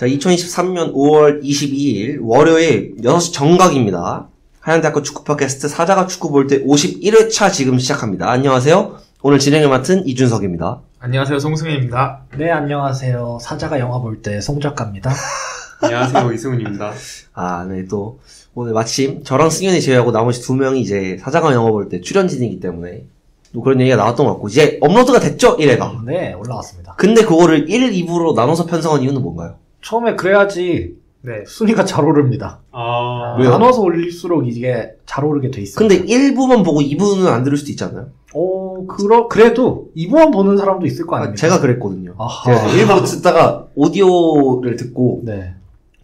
자, 2023년 5월 22일 월요일 6시 정각입니다. 하양대학교 축구 팟캐스트 사자가 축구 볼 때 51회차 지금 시작합니다. 안녕하세요. 오늘 진행을 맡은 이준석입니다. 안녕하세요. 송승현입니다. 네, 안녕하세요. 사자가 영화 볼 때 송작가입니다. 안녕하세요. 이승훈입니다. 아, 네, 또 오늘 마침 저랑 승현이 제외하고 나머지 2명이 이제 사자가 영화 볼 때 출연진이기 때문에 또 그런 얘기가 나왔던 것 같고 이제 업로드가 됐죠? 1회가. 네, 올라왔습니다. 근데 그거를 1, 2부로 나눠서 편성한 이유는 뭔가요? 처음에 그래야지 네. 순위가 잘 오릅니다. 왜요? 나눠서 올릴수록 이게 잘 오르게 돼 있어요. 근데 1부만 보고 2부는 안 들을 수도 있잖아요. 그래도 2부만 보는 사람도 있을 거 아닙니까? 제가 그랬거든요. 아하. 제가 1부 듣다가 오디오를 듣고 네.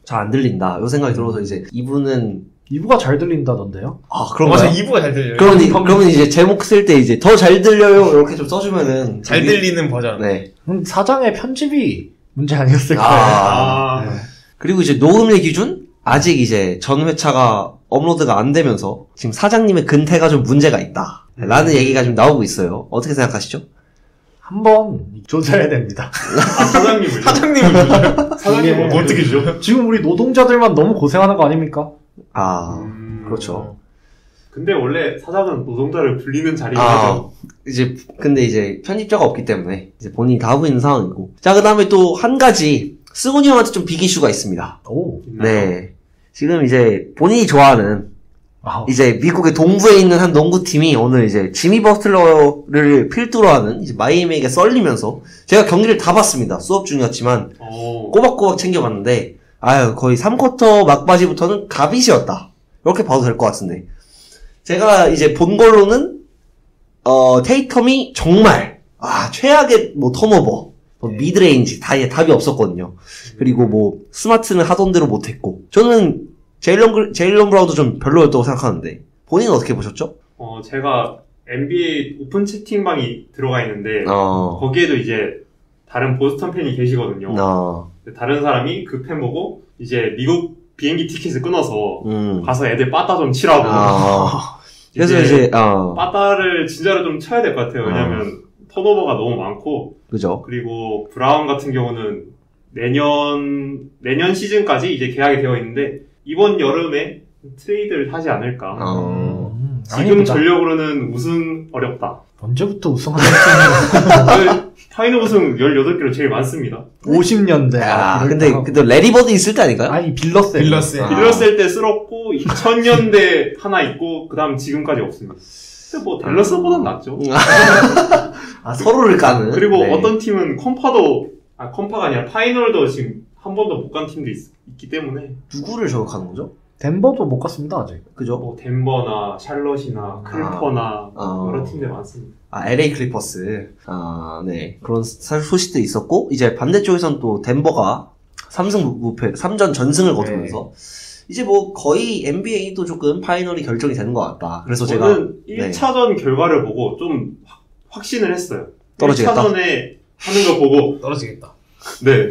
잘 안 들린다. 이 생각이 들어서 이제 2부는 2부가 잘 들린다던데요? 아, 그런가요? 맞아, 2부가 잘 들려요. 그러면 이제 제목 쓸 때 이제 더 잘 들려요 이렇게 좀 써주면은 잘 들리는 버전. 네. 사장의 편집이 문제 아니었을까요? 네. 그리고 이제 녹음일 기준 아직 이제 전 회차가 업로드가 안 되면서 지금 사장님의 근태가 좀 문제가 있다. 라는 얘기가 좀 나오고 있어요. 어떻게 생각하시죠? 한번 조사해야 됩니다. 사장님을. 사장님을 뭐 어떻게 줘? 지금 우리 노동자들만 너무 고생하는 거 아닙니까? 그렇죠. 근데 원래 사장은 노동자를 불리는 자리죠. 근데 이제 편집자가 없기 때문에 이제 본인이 다 하고 있는 상황이고. 자, 그 다음에 또 한 가지 승훈이 형한테 좀 빅이슈가 있습니다. 오. 네. 지금 이제 본인이 좋아하는 아우. 이제 미국의 동부에 있는 한 농구팀이 오늘 이제 지미 버틀러를 필두로 하는 이제 마이애미에게 썰리면서 제가 경기를 다 봤습니다. 수업 중이었지만 꼬박꼬박 챙겨봤는데 거의 3쿼터 막바지부터는 가빗이었다. 이렇게 봐도 될 것 같은데 제가 이제 본 걸로는 테이텀이 정말 최악의 뭐 턴오버 미드레인지 답이 없었거든요. 그리고 뭐 스마트는 하던 대로 못했고 저는 제일런 브라운도 좀 별로였다고 생각하는데 본인은 어떻게 보셨죠? 제가 NBA 오픈 채팅방이 들어가 있는데 거기에도 이제 다른 보스턴 팬이 계시거든요. 다른 사람이 그 팬 보고 이제 미국 비행기 티켓을 끊어서 가서 애들 빠따 좀 치라고. 그래서 이제 빠따를 진짜로 좀 쳐야 될 것 같아요. 왜냐면 턴오버가 너무 많고. 그죠. 그리고 브라운 같은 경우는 내년 시즌까지 이제 계약이 되어 있는데 이번 여름에 트레이드를 하지 않을까. 지금 아닙니다. 전력으로는 우승 어렵다. 언제부터 우승하셨어요? 파이널 우승 18개로 제일 많습니다. 50년대. 근데 레리버드 있을 때 아닌가요? 아니, 빌러스. 빌러스일 때 쓸었고 2000년대 하나 있고 그다음 지금까지 없습니다. 근데 뭐 댈러스보단 낫죠. 서로를 까는. 그리고 어떤 팀은 컴파가 아니라 파이널도 지금 한 번도 못 간 팀도 있기 때문에. 누구를 저격하는 거죠? 덴버도 못 갔습니다, 아직. 그죠? 뭐 덴버나 샬럿이나 클퍼나 여러 팀들 많습니다. LA 클리퍼스. 네. 그런 소식도 있었고, 이제 반대쪽에선 또 덴버가 3승 무패, 3전 전승을 거두면서, 이제 뭐 거의 NBA도 조금 파이널이 결정이 되는 것 같다. 그래서 저는 1차전 결과를 보고 좀 확신을 했어요. 떨어지겠다. 1차전에 하는 거 보고 떨어지겠다. 네.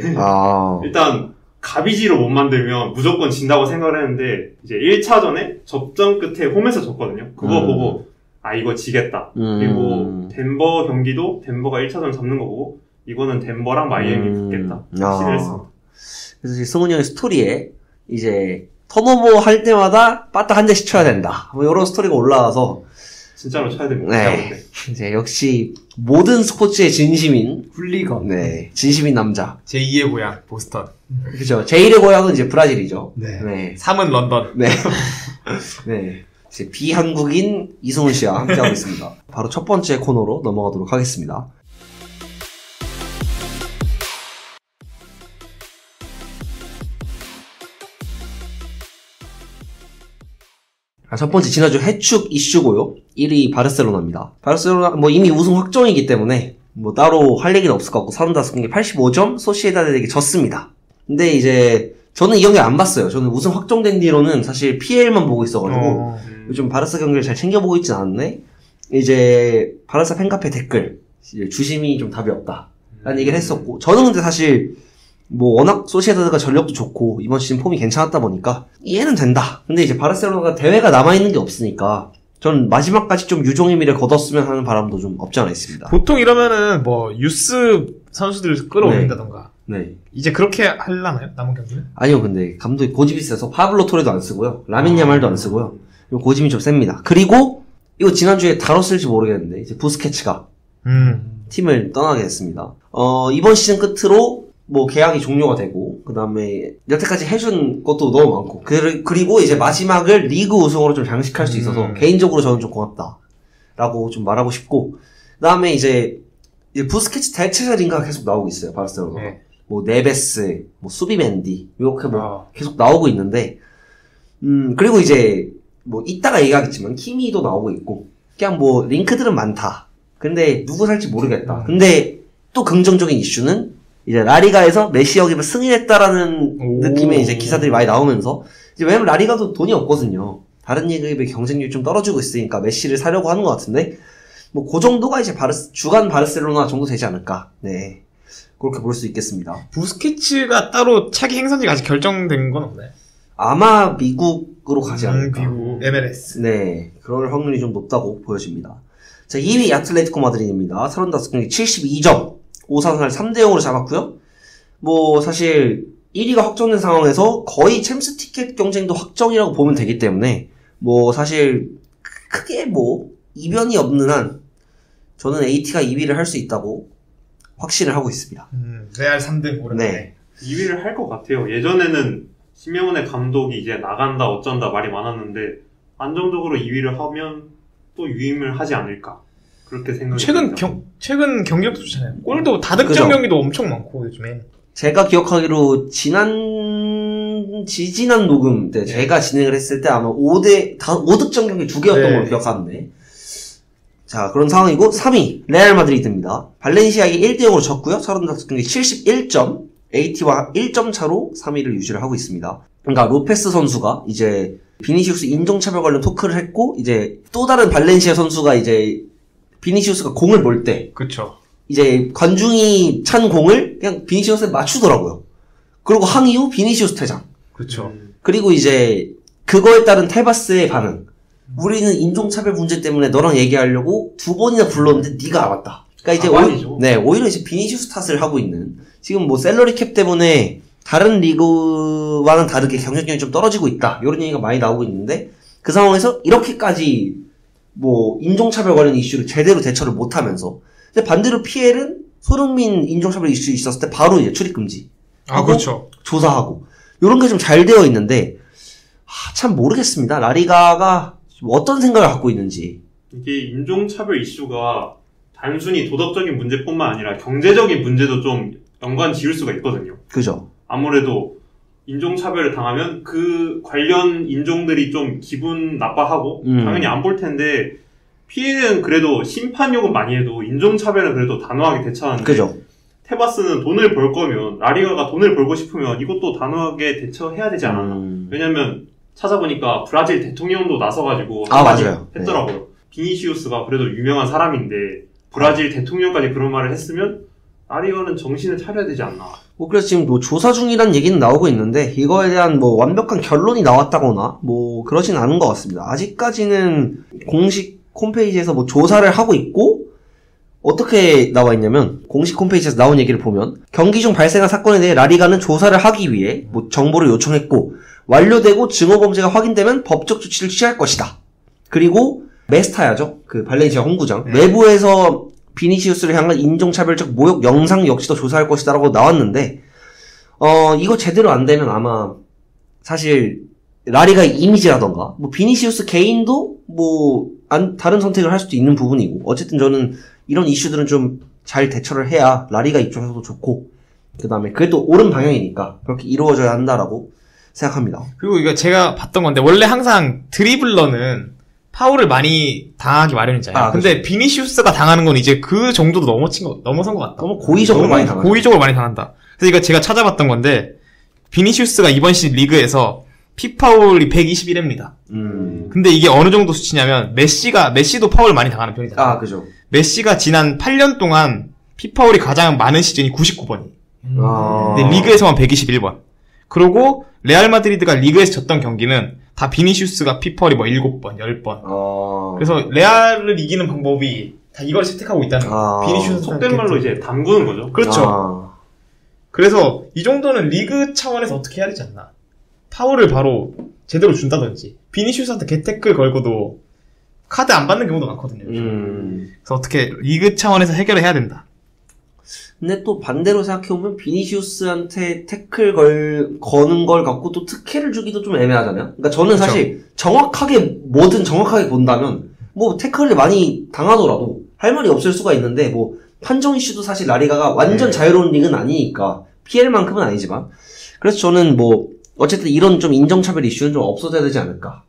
일단 가비지로 못 만들면 무조건 진다고 생각을 했는데 이제 1차전에 접전 끝에 홈에서 졌거든요. 그거 보고 이거 지겠다. 그리고 덴버 경기도 덴버가 1차전 잡는 거 보고 이거는 덴버랑 마이애미 붙겠다. 확신을 했습니다. 그래서 이제 승훈이 형의 스토리에 이제 턴오버 할 때마다 빠딱 한 대씩 쳐야 된다. 뭐 이런 스토리가 올라와서 진짜로 쳐야 됩니다. 네. 이제 역시 모든 스포츠의 진심인 훌리건. 네. 진심인 남자. 제2의 고향 보스턴. 그죠. 제1의 고향은 이제 브라질이죠. 네. 3은 런던. 네. 네. 이제 비한국인 이승훈 씨와 함께하고 있습니다. 바로 첫 번째 코너로 넘어가도록 하겠습니다. 첫 번째 지난주 해축 이슈고요. 1위 바르셀로나입니다. 바르셀로나 뭐 이미 우승 확정이기 때문에 뭐 따로 할 얘기는 없을 것 같고 35경기 85점 소시에다드에게 졌습니다. 근데 이제 저는 이 경기 안 봤어요. 저는 우승 확정된 뒤로는 사실 PL만 보고 있어가지고 요즘 바르사 경기를 잘 챙겨보고 있진 않은데 이제 바르사 팬카페 댓글 주심이 좀 답이 없다 라는 얘기를 했었고 저는 근데 사실 뭐 워낙 소시에다드가 전력도 좋고 이번 시즌 폼이 괜찮았다 보니까 이해는 된다. 근데 이제 바르셀로나가 대회가 남아있는 게 없으니까 전 마지막까지 좀 유종의 미를 거뒀으면 하는 바람도 좀 없지 않아 있습니다. 보통 이러면은 뭐 유스 선수들을 끌어올린다던가 네. 이제 그렇게 하려나요? 남은 경기는? 아니요, 근데 감독이 고집이 세서 파블로 토레도 안 쓰고요. 라민 야말도 안 쓰고요. 고집이 좀 셉니다. 그리고 이거 지난주에 다뤘을지 모르겠는데 이제 부스케츠가 팀을 떠나게 됐습니다. 이번 시즌 끝으로 뭐 계약이 종료가 되고 그다음에 여태까지 해준 것도 너무 많고 그리고 이제 마지막을 리그 우승으로 좀 장식할 수 있어서 개인적으로 저는 좀 고맙다라고 좀 말하고 싶고 그다음에 이제 부스케츠 대체 자리인가 계속 나오고 있어요. 바르셀로나. 네. 뭐 네베스, 뭐 수비맨디 이렇게 뭐 계속 나오고 있는데 그리고 이제 뭐 이따가 얘기하겠지만 키미도 나오고 있고 그냥 뭐 링크들은 많다. 근데 누구 살지 모르겠다. 근데 또 긍정적인 이슈는 이제 라리가에서 메시 영입을 승인했다라는 느낌의 이제 기사들이 많이 나오면서 이제 왜냐면 라리가도 돈이 없거든요. 다른 리그의 경쟁률이 좀 떨어지고 있으니까 메시를 사려고 하는 것 같은데 뭐 그 정도가 이제 주간 바르셀로나 정도 되지 않을까. 네. 그렇게 볼 수 있겠습니다. 부스케츠가 따로 차기 행선지가 아직 결정된 건 없나요? 아마 미국으로 가지 않을까. 미국 MLS. 네, 그럴 확률이 좀 높다고 보여집니다. 자, 2위 아틀레티코 마드리드입니다. 35경기 72점. 오사선을 3대0으로 잡았고요. 뭐 사실 1위가 확정된 상황에서 거의 챔스 티켓 경쟁도 확정이라고 보면 되기 때문에 뭐 사실 크게 뭐 이변이 없는 한 저는 AT가 2위를 할 수 있다고 확신을 하고 있습니다. 레알 3등 오랜만에. 네. 2위를 할 것 같아요. 예전에는 시메오네 감독이 이제 나간다 어쩐다 말이 많았는데 안정적으로 2위를 하면 또 유임을 하지 않을까 그렇게 생각이 최근 경기력도 좋잖아요. 골도 다득점 그죠? 경기도 엄청 많고 요즘에. 제가 기억하기로 지지난 녹음 때 제가 진행을 했을 때 아마 5득점 경기 2개였던 걸로 기억하는데 자, 그런 상황이고 3위 레알 마드리드입니다. 발렌시아에게 1대0으로 졌고요. 35경기 71점, AT와 1점 차로 3위를 유지를 하고 있습니다. 그러니까 로페스 선수가 이제 비니시우스 인종차별 관련 토크를 했고 이제 또 다른 발렌시아 선수가 이제 비니시우스가 공을 몰 때 그렇죠. 이제 관중이 찬 공을 그냥 비니시우스에 맞추더라고요. 그리고 항의 후 비니시우스 퇴장. 그렇죠. 그리고 이제 그거에 따른 테바스의 반응. 우리는 인종차별 문제 때문에 너랑 얘기하려고 2번이나 불렀는데 네가 알았다. 그러니까 이제 오히려 이제 비니시우스 탓을 하고 있는 지금 뭐 셀러리 캡 때문에 다른 리그와는 다르게 경쟁력이 좀 떨어지고 있다. 이런 얘기가 많이 나오고 있는데 그 상황에서 이렇게까지 뭐 인종차별 관련 이슈를 제대로 대처를 못하면서 근데 반대로 PL은 손흥민 인종차별 이슈 있었을 때 바로 이제 출입금지. 그렇죠. 조사하고 이런 게 좀 잘 되어 있는데 참 모르겠습니다. 라리가가 어떤 생각을 갖고 있는지. 이게 인종차별 이슈가 단순히 도덕적인 문제뿐만 아니라 경제적인 문제도 좀 연관 지을 수가 있거든요. 그죠. 아무래도 인종차별을 당하면 그 관련 인종들이 좀 기분 나빠하고 당연히 안 볼 텐데 피해는 그래도 심판욕은 많이 해도 인종차별은 그래도 단호하게 대처하는데 그죠. 테바스는 돈을 벌 거면 라리가가 돈을 벌고 싶으면 이것도 단호하게 대처해야 되지 않았나. 왜냐면 찾아보니까 브라질 대통령도 나서가지고 맞아요. 했더라고요. 네. 비니시우스가 그래도 유명한 사람인데 브라질 대통령까지 그런 말을 했으면 라리가는 정신을 차려야 되지 않나. 뭐 그래서 지금 뭐 조사 중이라는 얘기는 나오고 있는데 이거에 대한 뭐 완벽한 결론이 나왔다거나 뭐 그러진 않은 것 같습니다. 아직까지는 공식 홈페이지에서 뭐 조사를 하고 있고 어떻게 나와 있냐면 공식 홈페이지에서 나온 얘기를 보면 경기 중 발생한 사건에 대해 라리가는 조사를 하기 위해 뭐 정보를 요청했고 완료되고 증오 범죄가 확인되면 법적 조치를 취할 것이다. 그리고 메스타야죠. 그 발렌시아 홍구장 외부에서 비니시우스를 향한 인종차별적 모욕 영상 역시도 조사할 것이다라고 나왔는데 이거 제대로 안 되면 아마 사실 라리가의 이미지라던가 뭐 비니시우스 개인도 뭐 다른 선택을 할 수도 있는 부분이고 어쨌든 저는 이런 이슈들은 좀 잘 대처를 해야 라리가 입장에서도 좋고 그 다음에 그게 또 옳은 방향이니까 그렇게 이루어져야 한다라고 생각합니다. 그리고 이거 제가 봤던 건데 원래 항상 드리블러는 파울을 많이 당하기 마련이잖아요. 근데 그렇죠. 비니시우스가 당하는 건 이제 그 정도도 넘어선 것 같다. 너무 고의적으로 많이 당한다. 고의적으로 많이 당한다. 그래서 이거 제가 찾아봤던 건데 비니시우스가 이번 시즌 리그에서 피파울이 121회입니다. 근데 이게 어느 정도 수치냐면 메시도 파울을 많이 당하는 편이잖아요. 그죠. 메시가 지난 8년 동안 피파울이 가장 많은 시즌이 99번이에요. 근데 리그에서만 121번. 그리고 레알 마드리드가 리그에서 졌던 경기는 다 비니시우스가 피파울이 뭐 7번, 10번. 그래서 레알을 이기는 방법이 다 이걸 채택하고 있다는 거예요. 비니시우스 속된 말로 이제 담그는 거죠. 그렇죠. 그래서 이 정도는 리그 차원에서 어떻게 해야 되지 않나. 파울을 바로 제대로 준다든지 비니시우스한테 개태클 걸고도 카드 안 받는 경우도 많거든요. 그래서 어떻게 리그 차원에서 해결을 해야 된다. 근데 또 반대로 생각해보면 비니시우스한테 태클 거는 걸 갖고 또 특혜를 주기도 좀 애매하잖아요. 그러니까 저는 사실 뭐든 정확하게 본다면 뭐 태클을 많이 당하더라도 할 말이 없을 수가 있는데 뭐 판정 이슈도 사실 라리가가 완전 자유로운 리그는 아니니까 피해만큼은 아니지만 그래서 저는 뭐 어쨌든 이런 좀 인정차별 이슈는 좀 없어져야 되지 않을까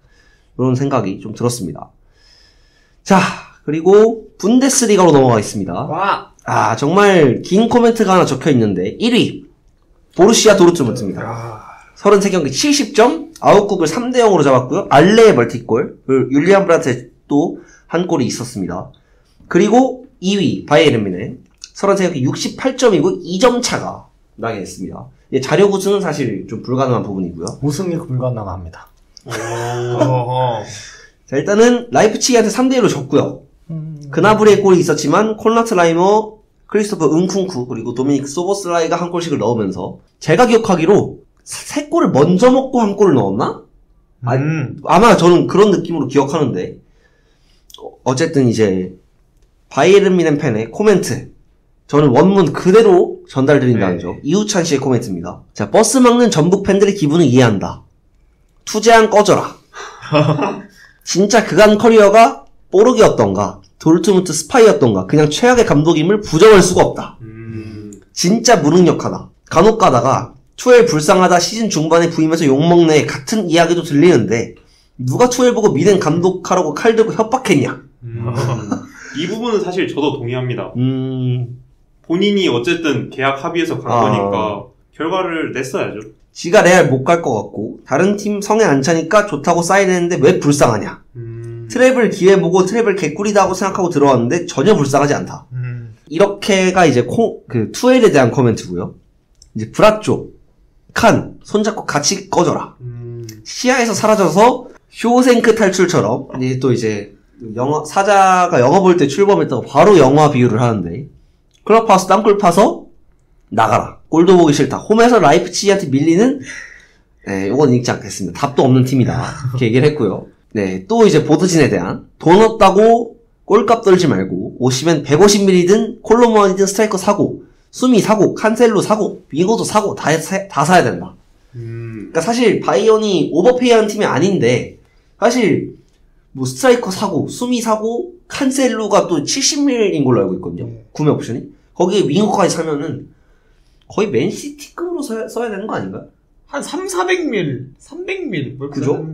이런 생각이 좀 들었습니다. 자 그리고 분데스리가로 넘어가겠습니다. 와. 정말 긴 코멘트가 하나 적혀 있는데 1위 보루시아 도르트문트입니다. 33경기 70점 아웃국을 3대0으로 잡았고요. 알레의 멀티골 율리안 브란트 또 한 골이 있었습니다. 그리고 2위 바이에른 뮌헨 33경기 68점이고 2점 차가 나게 됐습니다. 자력 우승은 사실 좀 불가능한 부분이고요. 우승이 불가능합니다. 자 일단은 라이프치히한테 3대1로 졌고요. 그나브리의 골이 있었지만 콘라트 라이머, 크리스토퍼 은쿵쿠 그리고 도미닉 소보슬라이가 한 골씩을 넣으면서 제가 기억하기로 3골을 먼저 먹고 한 골을 넣었나? 아마 저는 그런 느낌으로 기억하는데 어쨌든 이제 바이에른 뮌헨 팬의 코멘트 저는 원문 그대로 전달드린다는 점 이우찬 씨의 코멘트입니다. 자 버스 막는 전북 팬들의 기분을 이해한다. 투제한 꺼져라. 진짜 그간 커리어가 뽀록이었던가 도르트문트 스파이였던가 그냥 최악의 감독임을 부정할 수가 없다. 진짜 무능력하다. 간혹 가다가 투엘 불쌍하다 시즌 중반에 부임해서 욕먹네 같은 이야기도 들리는데 누가 투엘 보고 뮌헨 감독하라고 칼 들고 협박했냐. 이 부분은 사실 저도 동의합니다. 본인이 어쨌든 계약 합의해서 간 거니까 결과를 냈어야죠. 지가 레알 못 갈 것 같고 다른 팀 성에 안 차니까 좋다고 사인했는데 왜 불쌍하냐. 트랩을 기회 보고 트랩을 개꿀이다 하고 생각하고 들어왔는데 전혀 불쌍하지 않다. 이렇게가 이제 투엘에 대한 코멘트고요. 이제 브라쪼, 칸 손잡고 같이 꺼져라. 시야에서 사라져서 쇼생크 탈출처럼 이제 또 이제 사자가 영화 볼 때 출범했다고 바로 영화 비유를 하는데 클럽하우스 땅굴 파서 나가라. 골도 보기 싫다. 홈에서 라이프치히한테 밀리는 이건 읽지 않겠습니다. 답도 없는 팀이다. 이렇게 얘기를 했고요. 네, 또 이제 보드진에 대한 돈 없다고 꼴값 떨지 말고 오시면 150ml든 콜로무안이든 스트라이커 사고 수미 사고 칸셀로 사고 윙어도 사고 다 사야 된다. 그러니까 사실 바이언이 오버페이한 팀이 아닌데 사실 뭐 스트라이커 사고 수미 사고 칸셀로가 또 70ml인 걸로 알고 있거든요. 구매 옵션이. 거기에 윙어까지 사면은 거의 맨시티급으로 써야 되는 거 아닌가요? 한 300ml, 300ml. 뭐 그죠?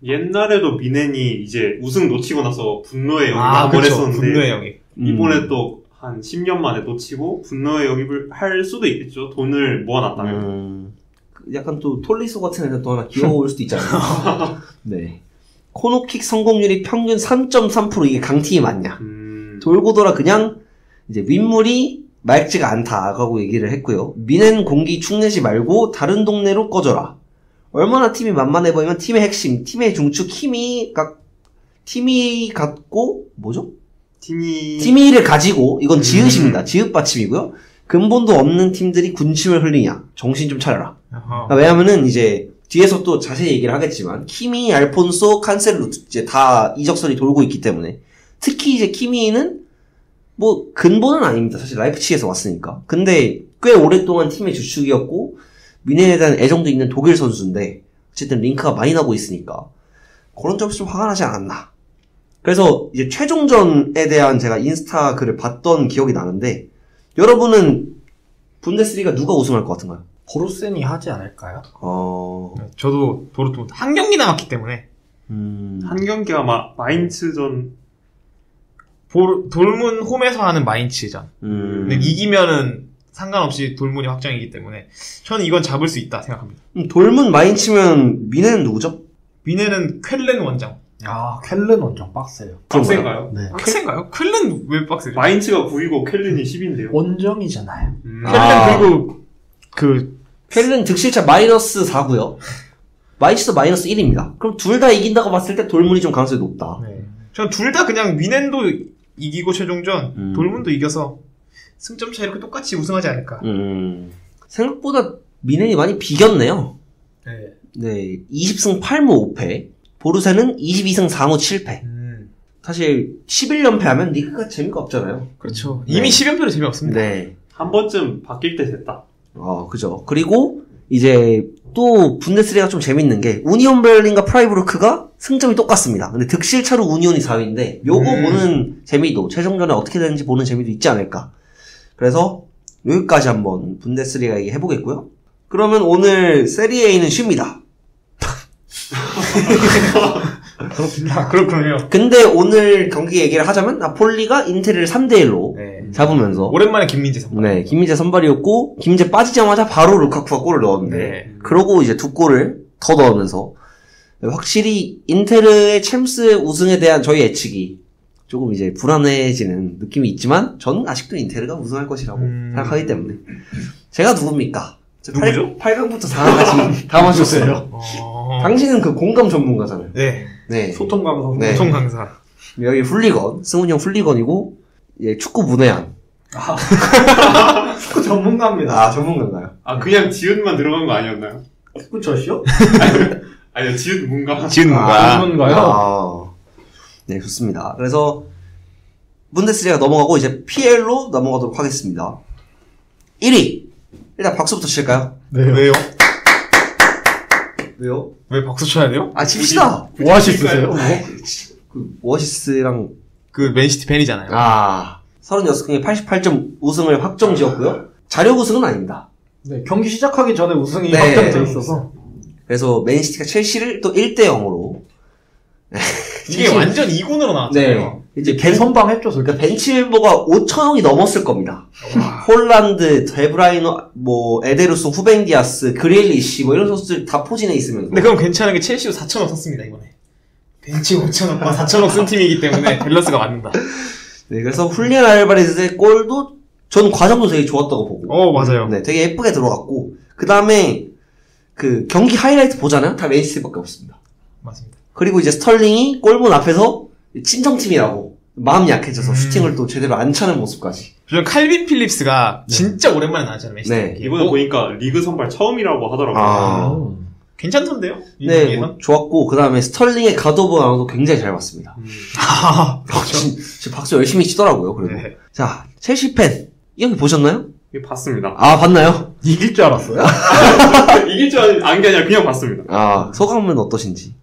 옛날에도 뮌헨이 이제 우승 놓치고 나서 분노의 영입을 한번 했었는데 분노의 영입. 이번에 또 한 10년 만에 놓치고 분노의 영입을 할 수도 있겠죠. 돈을 모아놨다면. 약간 또 톨리소 같은 애들 또 하나 귀여울 수도 있잖아요. 네. 코너킥 성공률이 평균 3.3% 이게 강팀이 맞냐. 돌고 돌아 그냥 이제 윗물이 맑지가 않다라고 얘기를 했고요. 뮌헨 공기 축내지 말고 다른 동네로 꺼져라. 얼마나 팀이 만만해 보이면 팀의 핵심, 팀의 중축 힘이 갖고 뭐죠? 팀이를 가지고 이건 지읒입니다. 지읒 받침이고요. 근본도 없는 팀들이 군침을 흘리냐. 정신 좀 차려라. 그러니까 왜냐면은 이제 뒤에서 또 자세히 얘기를 하겠지만 키미, 알폰소, 칸셀루 이제 다 이적설이 돌고 있기 때문에 특히 이제 키미는 뭐 근본은 아닙니다. 사실 라이프치히에서 왔으니까. 근데 꽤 오랫동안 팀의 주축이었고 뮌헨에 대한 애정도 있는 독일 선수인데 어쨌든 링크가 많이 나고 있으니까 그런 점에서 좀 화가 나지 않았나. 그래서 이제 최종전에 대한 제가 인스타 글을 봤던 기억이 나는데 여러분은 분데스리가 누가 우승할 것 같은가요? 보루센이 하지 않을까요? 저도 도르트문트 한 경기 남았기 때문에 한 경기가 아마 마인츠전 돌문 홈에서 하는 마인츠전. 근데 이기면은 상관없이 돌문이 확정이기 때문에 저는 이건 잡을 수 있다 생각합니다. 돌문 마인츠면 뮌헨은 누구죠? 뮌헨은 쾰른 원정. 쾰른 원정 빡세요. 빡센가요? 네. 빡센가요? 쾰른 왜 빡세죠? 마인츠가 9이고 쾰른이 10인데요. 원정이잖아요. 쾰른 그리고 쾰른 득실차 마이너스 4고요. 마인츠도 마이너스 1입니다. 그럼 둘 다 이긴다고 봤을 때 돌문이 좀 가능성이 높다. 네. 저는 둘 다 그냥 뮌헨도 이기고 최종전 돌문도 이겨서 승점 차 이렇게 똑같이 우승하지 않을까. 생각보다 미넨이 많이 비겼네요. 네. 네, 20승 8무 5패. 보르세는 22승 4무 7패. 사실 11연패 하면 리그가 재미가 없잖아요. 그렇죠. 네. 이미 10연패로 재미없습니다. 네. 한 번쯤 바뀔 때 됐다. 그죠. 그리고 이제 또 분데스리가 좀 재밌는 게 우니온 베를린과 프라이부르크가 승점이 똑같습니다. 근데 득실차로 우니온이 4위인데 요거 보는 재미도 최종전에 어떻게 되는지 보는 재미도 있지 않을까. 그래서 여기까지 한번 분데스리가 얘기 해보겠고요. 그러면 오늘 세리에A는 쉽니다. 그렇군요. 근데 오늘 경기 얘기를 하자면 나폴리가 인테리를 3대1로 잡으면서 오랜만에 김민재 선발. 네, 김민재 선발이었고 김민재 빠지자마자 바로 루카쿠가 골을 넣었는데 네. 그러고 이제 2골을 더 넣으면서 확실히 인테르의 챔스 우승에 대한 저희 예측이 조금 이제 불안해지는 느낌이 있지만 저는 아직도 인테르가 우승할 것이라고 생각하기 때문에 제가 누굽니까? 누구죠? 8강부터 4강까지 다 맞췄어요. 당신은 그 공감 전문가잖아요. 네. 네. 소통 강사. 네. 소통 강사. 여기 훌리건, 승훈이 형 훌리건이고 예, 축구 문외한. 축구 전문가입니다. 전문가인가요? 그냥 지읒만 들어간 거 아니었나요? 축구 저시요? 아니요, 지읒 문가. 지은무가. 전문가요? 네, 좋습니다. 그래서 분데스리가 넘어가고 이제 PL로 넘어가도록 하겠습니다. 1위. 일단 박수부터 칠까요? 네. 왜요? 왜요? 왜 박수 쳐야 돼요? 칩시다. 오아시스세요? 그 오아시스랑 그 맨시티 팬이잖아요. 36경기 88점 우승을 확정 지었고요. 자력 우승은 아닙니다. 네, 경기 시작하기 전에 우승이 네. 확정돼 있어서. 그래서 맨시티가 첼시를 또 1대0으로 이게 완전 2군으로 나왔잖아요. 이제 개선방했죠, 솔직히. 그러니까 벤치 멤버가 5,000명이 넘었을 겁니다. 홀란드, 데브라이너, 에데루슨, 후벤디아스, 그릴리시 이런 선수들 다 포진해 있으면서. 근데 그럼 괜찮은 게 첼시도 4천억 썼습니다, 이번에. 벤치 5천억과 4천억 쓴 팀이기 때문에 밸런스가 맞는다. 네, 그래서 훌리안 알바레즈의 골도 전 과정도 되게 좋았다고 보고. 맞아요. 네, 되게 예쁘게 들어갔고. 그 다음에 그 경기 하이라이트 보잖아요? 다 맨시티밖에 없습니다. 맞습니다. 그리고 이제 스털링이 골문 앞에서 친정팀이라고 마음 약해져서 슈팅을 또 제대로 안 차는 모습까지. 요즘 칼빈 필립스가 진짜 오랜만에 나왔잖아요, 맨시티. 네. 이번에 보니까 리그 선발 처음이라고 하더라고요. 괜찮던데요? 네, 좋았고, 그 다음에 스털링의 가드오브 나눠도 굉장히 잘 봤습니다. 박수 열심히 치더라고요, 그래도. 네. 자, 첼시 팬. 이 형이 보셨나요? 봤습니다. 봤나요? 이길 줄 알았어요? 이길 줄 아는 게 아니라 그냥 봤습니다. 소감은 어떠신지?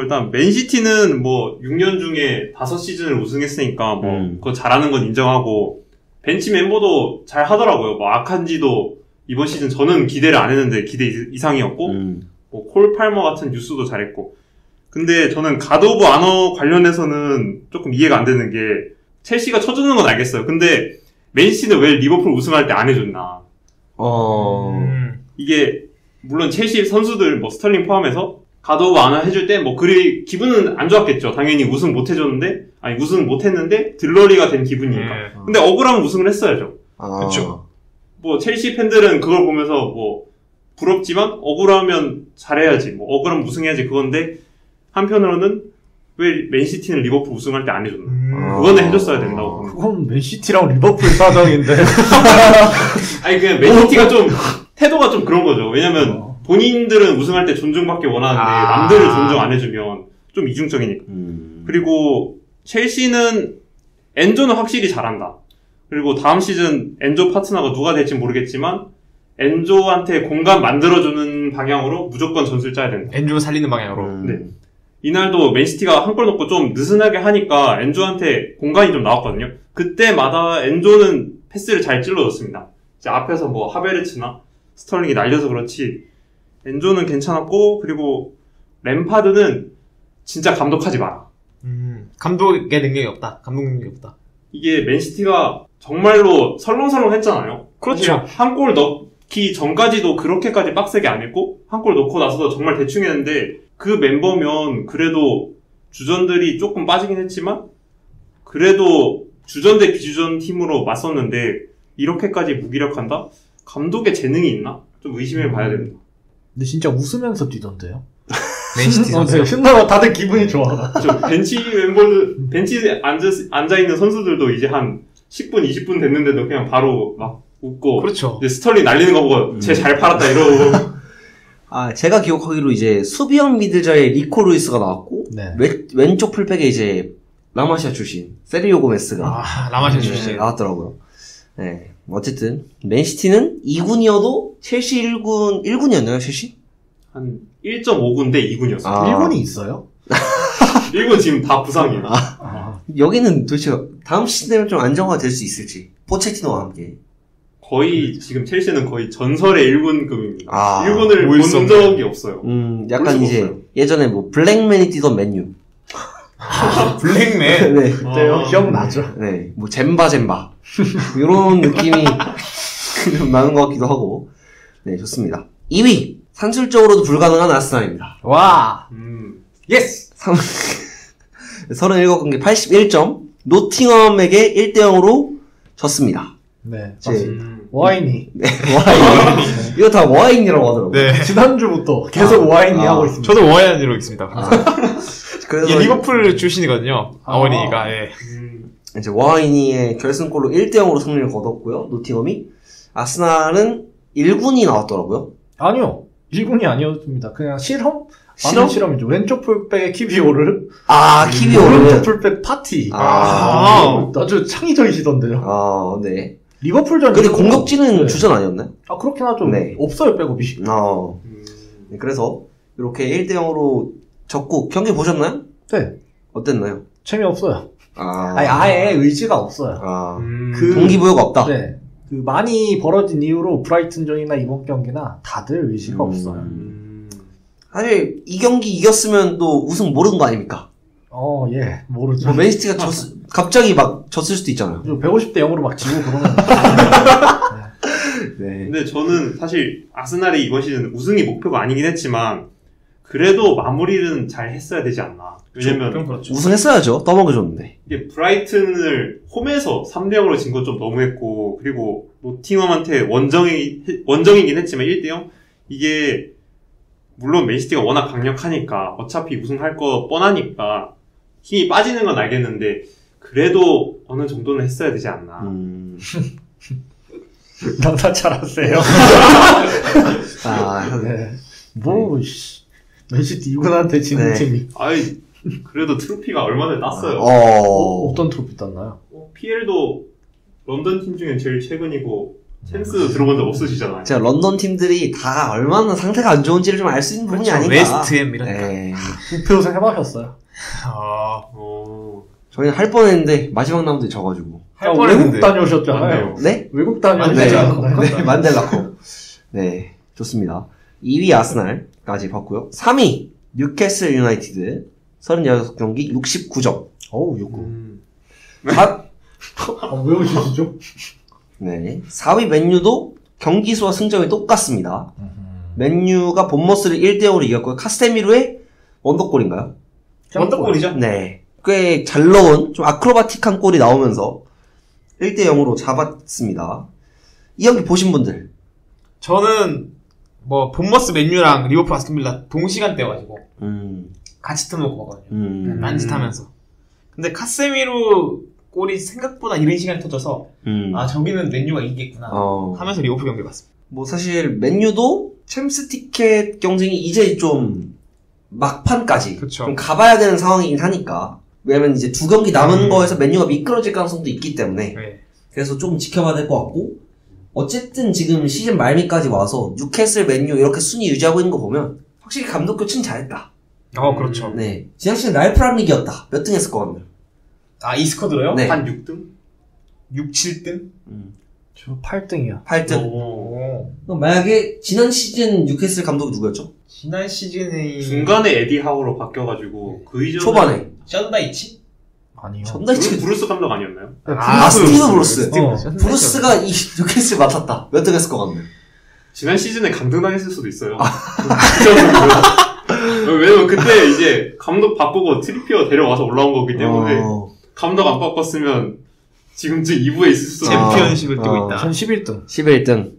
일단 맨시티는 6년 중에 5시즌을 우승했으니까 그거 잘하는 건 인정하고 벤치 멤버도 잘 하더라고요. 아칸지도 이번 시즌 저는 기대를 안 했는데 기대 이상이었고 콜 팔머 같은 뉴스도 잘했고. 근데 저는 가드 오브 아너 관련해서는 조금 이해가 안 되는 게 첼시가 쳐주는 건 알겠어요. 근데 맨시티는 왜 리버풀 우승할 때 안 해줬나. 이게 물론 첼시 선수들 스털링 포함해서 가드 오브 아너 해줄 때 그리 기분은 안 좋았겠죠. 당연히 우승 못 해줬는데 우승 못 했는데 들러리가 된 기분이니까. 근데 억울하면 우승을 했어야죠. 그렇죠. 첼시 팬들은 그걸 보면서 부럽지만 억울하면 잘해야지. 억울하면 우승해야지 그건데 한편으로는 왜 맨시티는 리버풀 우승할 때 안 해줬나? 그거는 해줬어야 된다고. 그건 맨시티랑 리버풀 사정인데. 그냥 맨시티가 좀 태도가 좀 그런 거죠. 왜냐면 본인들은 우승할 때 존중받기 원하는데 남들을 존중 안 해주면 좀 이중적이니까. 그리고 첼시는 엔조는 확실히 잘한다. 그리고 다음 시즌 엔조 파트너가 누가 될지 모르겠지만 엔조한테 공간 만들어주는 방향으로 무조건 전술 짜야 된다. 엔조 살리는 방향으로. 네. 이날도 맨시티가 한 골 넣고 좀 느슨하게 하니까 엔조한테 공간이 좀 나왔거든요. 그때마다 엔조는 패스를 잘 찔러줬습니다. 이제 앞에서 하베르츠나 스털링이 날려서 그렇지 엔조는 괜찮았고, 그리고 램파드는 진짜 감독하지 마라. 감독의 능력이 없다. 감독 능력이 없다. 이게 맨시티가 정말로 설렁설렁 했잖아요. 그렇죠. 한 골 넣기 전까지도 그렇게까지 빡세게 안 했고 한 골 넣고 나서도 정말 대충 했는데 그 멤버면 그래도 주전들이 조금 빠지긴 했지만 그래도 주전 대 비주전 팀으로 맞섰는데 이렇게까지 무기력한다? 감독의 재능이 있나? 좀 의심해 봐야 됩니다. 근데 진짜 웃으면서 뛰던데요? 맨시티 선수. 네, 신나고 다들 기분이 좋아. 벤치 멤버들, 벤치에 앉아있는 선수들도 이제 한 10분, 20분 됐는데도 그냥 바로 막 웃고. 그렇죠. 이제 스털링 날리는 거 보고 쟤 잘 팔았다 이러고. 아, 제가 기억하기로 이제 수비형 미들자에 리코 루이스가 나왔고, 네. 왼쪽 풀백에 이제 라마시아 출신 세리오 고메스가 아, 라마시아 출신. 나왔더라고요. 네. 어쨌든 맨시티는 2군이어도 첼시 1군이었나요, 첼시? 한 1.5군데 2군이었어요. 아. 1군이 있어요? 1군 지금 다 부상이에요. 여기는 도대체 다음 시즌 되면 좀 안정화 될 수 있을지. 포체티노와 함께. 거의 지금 첼시는 거의 전설의 1군급입니다. 아, 1군을 볼 본 수 적이 없어요. 약간 수가 이제 없어요. 예전에 뭐 블랙맨이 뛰던 맨유. 블랙맨. 네. 그때요? 기억나죠? 네. 뭐 잼바. 이런 느낌이 좀 나는 것 같기도 하고. 네, 좋습니다. 2위. 산술적으로도 불가능한 아스날입니다. 와! 예스! 37경기 81점. 노팅엄에게 1대0으로 졌습니다. 네. 제- 맞습니다. 와인이. 네, 와인. 이거 다 와인이라고 하더라고요. 네. 지난주부터 계속 와인이 하고 있습니다. 저도 워야니로 있습니다. 그래서 이게 리버풀 출신이거든요. 아버니가. 예. 이제 와인이의 결승골로 1대0으로 승리를 거뒀고요. 노팅엄이. 아스날은 1군이 나왔더라고요. 아니요. 1군이 아니었습니다. 그냥 실험? 실험? 아는 실험이죠. 왼쪽 풀백의 키비오를. 아, 오른쪽 키비오르는. 풀백 파티. 아. 아주 창의적이시던데요. 아, 네. 리버풀전. 근데 이후로- 공격진은 네. 주전 아니었나요? 아, 그렇긴 하죠. 네. 없어요, 백업이. 네, 그래서 이렇게 1대0으로 졌고 경기 보셨나요? 네. 어땠나요? 재미없어요. 아, 아니, 아예 의지가 없어요. 아, 그- 동기부여가 없다. 네. 그 많이 벌어진 이후로 브라이튼전이나 이번 경기나 다들 의지가 없어요. 사실 이 경기 이겼으면 또 우승 모르는 거 아닙니까? 예. 모르죠. 뭐 맨시티가 갑자기 막 졌을 수도 있잖아요. 150대 0으로 막 지고 그러면. 네. 근데 저는 사실 아스날이 이번 시즌 우승이 목표가 아니긴 했지만 그래도 마무리는 잘 했어야 되지 않나. 왜냐면 그렇죠. 우승했어야죠. 떠먹여줬는데. 이게 브라이튼을 홈에서 3대0으로 진 건 좀 너무했고 그리고 노팅엄한테 원정이긴 했지만 1대0 이게 물론 맨시티가 워낙 강력하니까 어차피 우승할 거 뻔하니까 힘이 빠지는 건 알겠는데 그래도 어느 정도는 했어야 되지 않나. 명사 잘하세요. 아, 네. 뭐, 씨. 맨시티 이군한테 지는 네. 팀이. 아이 그래도 트로피가 얼마 전에 땄어요. 어떤 트로피 땄나요? PL도 런던 팀 중에 제일 최근이고 챔스 들어본 적 없으시잖아요. 제가 런던 팀들이 다 얼마나 상태가 안 좋은지를 좀 알 수 있는 부분이 아닌가. 웨스트햄 이런. 네. 우패 우승 해보셨어요? 아, 저희는 할 뻔했는데 마지막 라운드에 져가지고. 할 외국 뻔했는데. 다녀오셨잖아요. 네? 외국 네, 다녀오셨잖아요. 네, 만델라코. 네, 좋습니다. 2위 아스날까지 봤고요. 3위 뉴캐슬 유나이티드 36경기 69점. 어우, 요거. 왜 오시죠? 네. 4위 맨유도 경기 수와 승점이 똑같습니다. 맨유가 본머스를 1대0으로 이겼고요. 카스테미루의 원더골인가요? 원더골이죠? 네. 꽤 잘 넣은 좀 아크로바틱한 골이 나오면서 1대0으로 잡았습니다. 이 경기 보신 분들. 저는 뭐 본머스 맨유랑 리버풀 아스톤빌라 동시간대여가지고 같이 틀어놓고 봤거든요. 딴짓하면서. 근데 카세미로 골이 생각보다 이른 시간에 터져서 아 저기는 맨유가 이기겠구나 하면서 리버풀 경기 봤습니다. 뭐 사실 맨유도 챔스 티켓 경쟁이 이제 좀 막판까지 그쵸. 좀 가봐야 되는 상황이긴 하니까. 왜냐면 이제 2경기 남은 거에서 맨유가 미끄러질 가능성도 있기 때문에 네. 그래서 좀 지켜봐야 될 것 같고, 어쨌든 지금 시즌 말미까지 와서 뉴캐슬, 맨유 이렇게 순위 유지하고 있는 거 보면 확실히 감독 교체는 잘했다. 그렇죠. 네. 지난 시즌 랄프 랑릭이었다. 몇 등 했을 것 같나요? 아, 이 스쿼드로요? 네. 한 6등? 6, 7등? 저 8등이요. 8등. 오. 그럼 만약에 지난 시즌 뉴캐슬 감독이 누구였죠? 지난 시즌에 중간에 에디 하우로 바뀌어가지고 그 이전에 초반에. 션다이치? 아니요. 전다이치. 브루스 감독 아니었나요? 스티브 브루스. 션다이치. 브루스가 이 뉴캐슬 맡았다. 몇 등 했을 것 같나요? 지난 시즌에 감등당했을 수도 있어요. 왜냐면 그때 이제 감독 바꾸고 트리피어 데려와서 올라온 거기 때문에 감독 안 바꿨으면 지금쯤 2부에 있을 수도 있어요. 챔피언십을 뛰고 있다. 전 11등. 11등.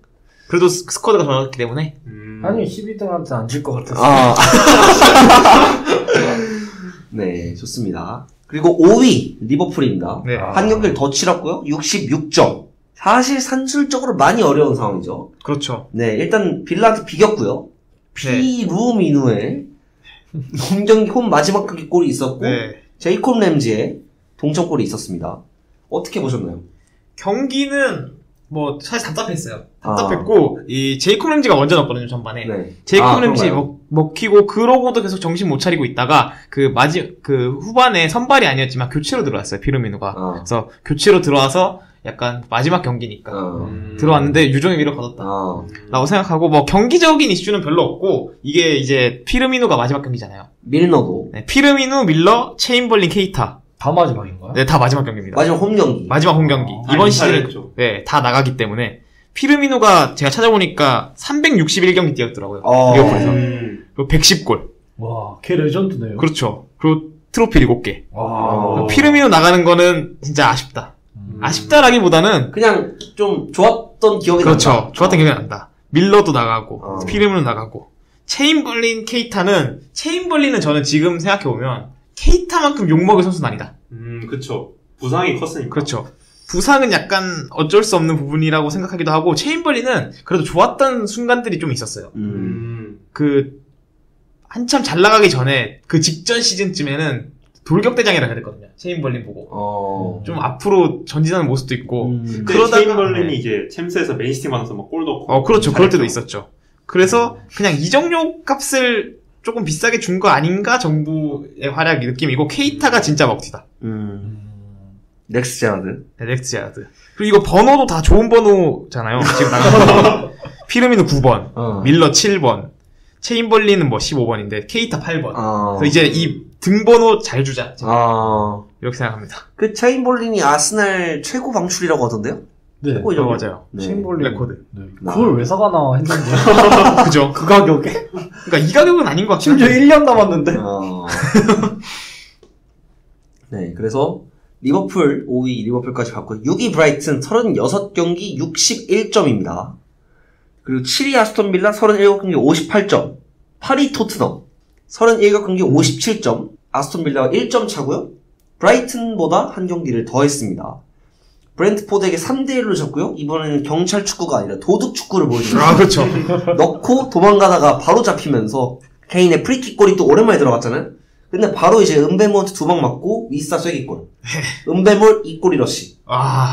그래도 스쿼드가 좋았기 때문에. 아니, 12등한테 안 질 것 같았어. 네, 좋습니다. 그리고 5위 리버풀입니다. 네. 한 경기를 더 치렀고요. 66점. 사실 산술적으로 많이 어려운 상황이죠. 그렇죠. 네, 일단 빌라한테 비겼고요. 피루미누의 홈 마지막 경기 골이 있었고, 네. 제이콥 램지의 동점골이 있었습니다. 어떻게 보셨나요? 경기는 뭐 사실 답답했어요. 답답했고 이 제이콥 램지가 먼저 넣었거든요, 전반에. 네. 제이콥 램지 먹히고 그러고도 계속 정신 못 차리고 있다가 그 후반에 선발이 아니었지만 교체로 들어왔어요, 피르미누가. 그래서 교체로 들어와서 약간 마지막 경기니까 들어왔는데 유종의 미를 거뒀다 라고 생각하고, 뭐 경기적인 이슈는 별로 없고, 이게 이제 피르미누가 마지막 경기잖아요. 밀러도. 네, 피르미누, 밀러, 체인벌린, 케이타. 다 마지막인가요? 네, 다 마지막 경기입니다. 마지막 홈 경기. 마지막 홈 경기. 이번 시즌 네, 다 나가기 때문에 피르미누가 제가 찾아보니까 361경기 뛰었더라고요. 리버풀에서. 그리고 110골. 와, 걔 레전드네요. 그렇죠. 그리고 트로피 7개. 와. 피르미누 나가는 거는 진짜 아쉽다. 아쉽다라기보다는 그냥 좀 좋았던 기억이 그렇죠. 난다. 좋았던 기억이 난다. 밀러도 나가고 피르미누 나가고, 체인벌린, 케이타는, 체인벌린은 저는 지금 생각해보면 케이타만큼 욕먹을 선수는 아니다. 그쵸. 부상이 컸으니까. 그렇죠. 부상은 약간 어쩔 수 없는 부분이라고 생각하기도 하고, 체인벌린은 그래도 좋았던 순간들이 좀 있었어요. 한참 잘 나가기 전에 그 직전 시즌쯤에는 돌격대장이라 그랬거든요. 체인벌린 보고. 좀 앞으로 전진하는 모습도 있고. 그러다가 체인벌린이 이제 챔스에서 맨시티 만나서 막 골도 넣고. 그렇죠. 그럴 때도 있었죠. 그래서 그냥 이적료 값을 조금 비싸게 준 거 아닌가 정부의 활약 느낌이고, 케이타가 진짜 먹튀다. 넥스 제라드. 네, 넥스 제라드. 그리고 이거 번호도 다 좋은 번호잖아요. 지금 나가는 피르미누 9번, 밀러 7번, 체인벌리는 뭐 15번인데 케이타 8번. 그래서 이제 이 등번호 잘 주자. 이렇게 생각합니다. 그 체인벌린이 아스날 최고 방출이라고 하던데요? 네. 최고죠. 맞아요. 체인벌린 레코드. 네. 그걸 왜 사가나 했는데. 그죠. 그 가격에? 그러니까 이 가격은 아닌 것 같아요. 심지어 1년 남았는데. 네, 그래서 리버풀 5위 리버풀까지 갔고, 6위 브라이튼 36경기 61점입니다. 그리고 7위 아스톤 빌라 37경기 58점. 8위 토트넘 37경기 57점. 아스톤 빌라가 1점 차고요. 브라이튼보다 한 경기를 더 했습니다. 브렌트포드에게 3대1로 졌고요. 이번에는 경찰 축구가 아니라 도둑 축구를 보여줍니다. 그렇죠. 넣고 도망가다가 바로 잡히면서 케인의 프리킥 골이 또 오랜만에 들어갔잖아요. 근데 바로 이제 은베모한테 2방 맞고 위사 쐐기골. 은베몰 2골이 러시.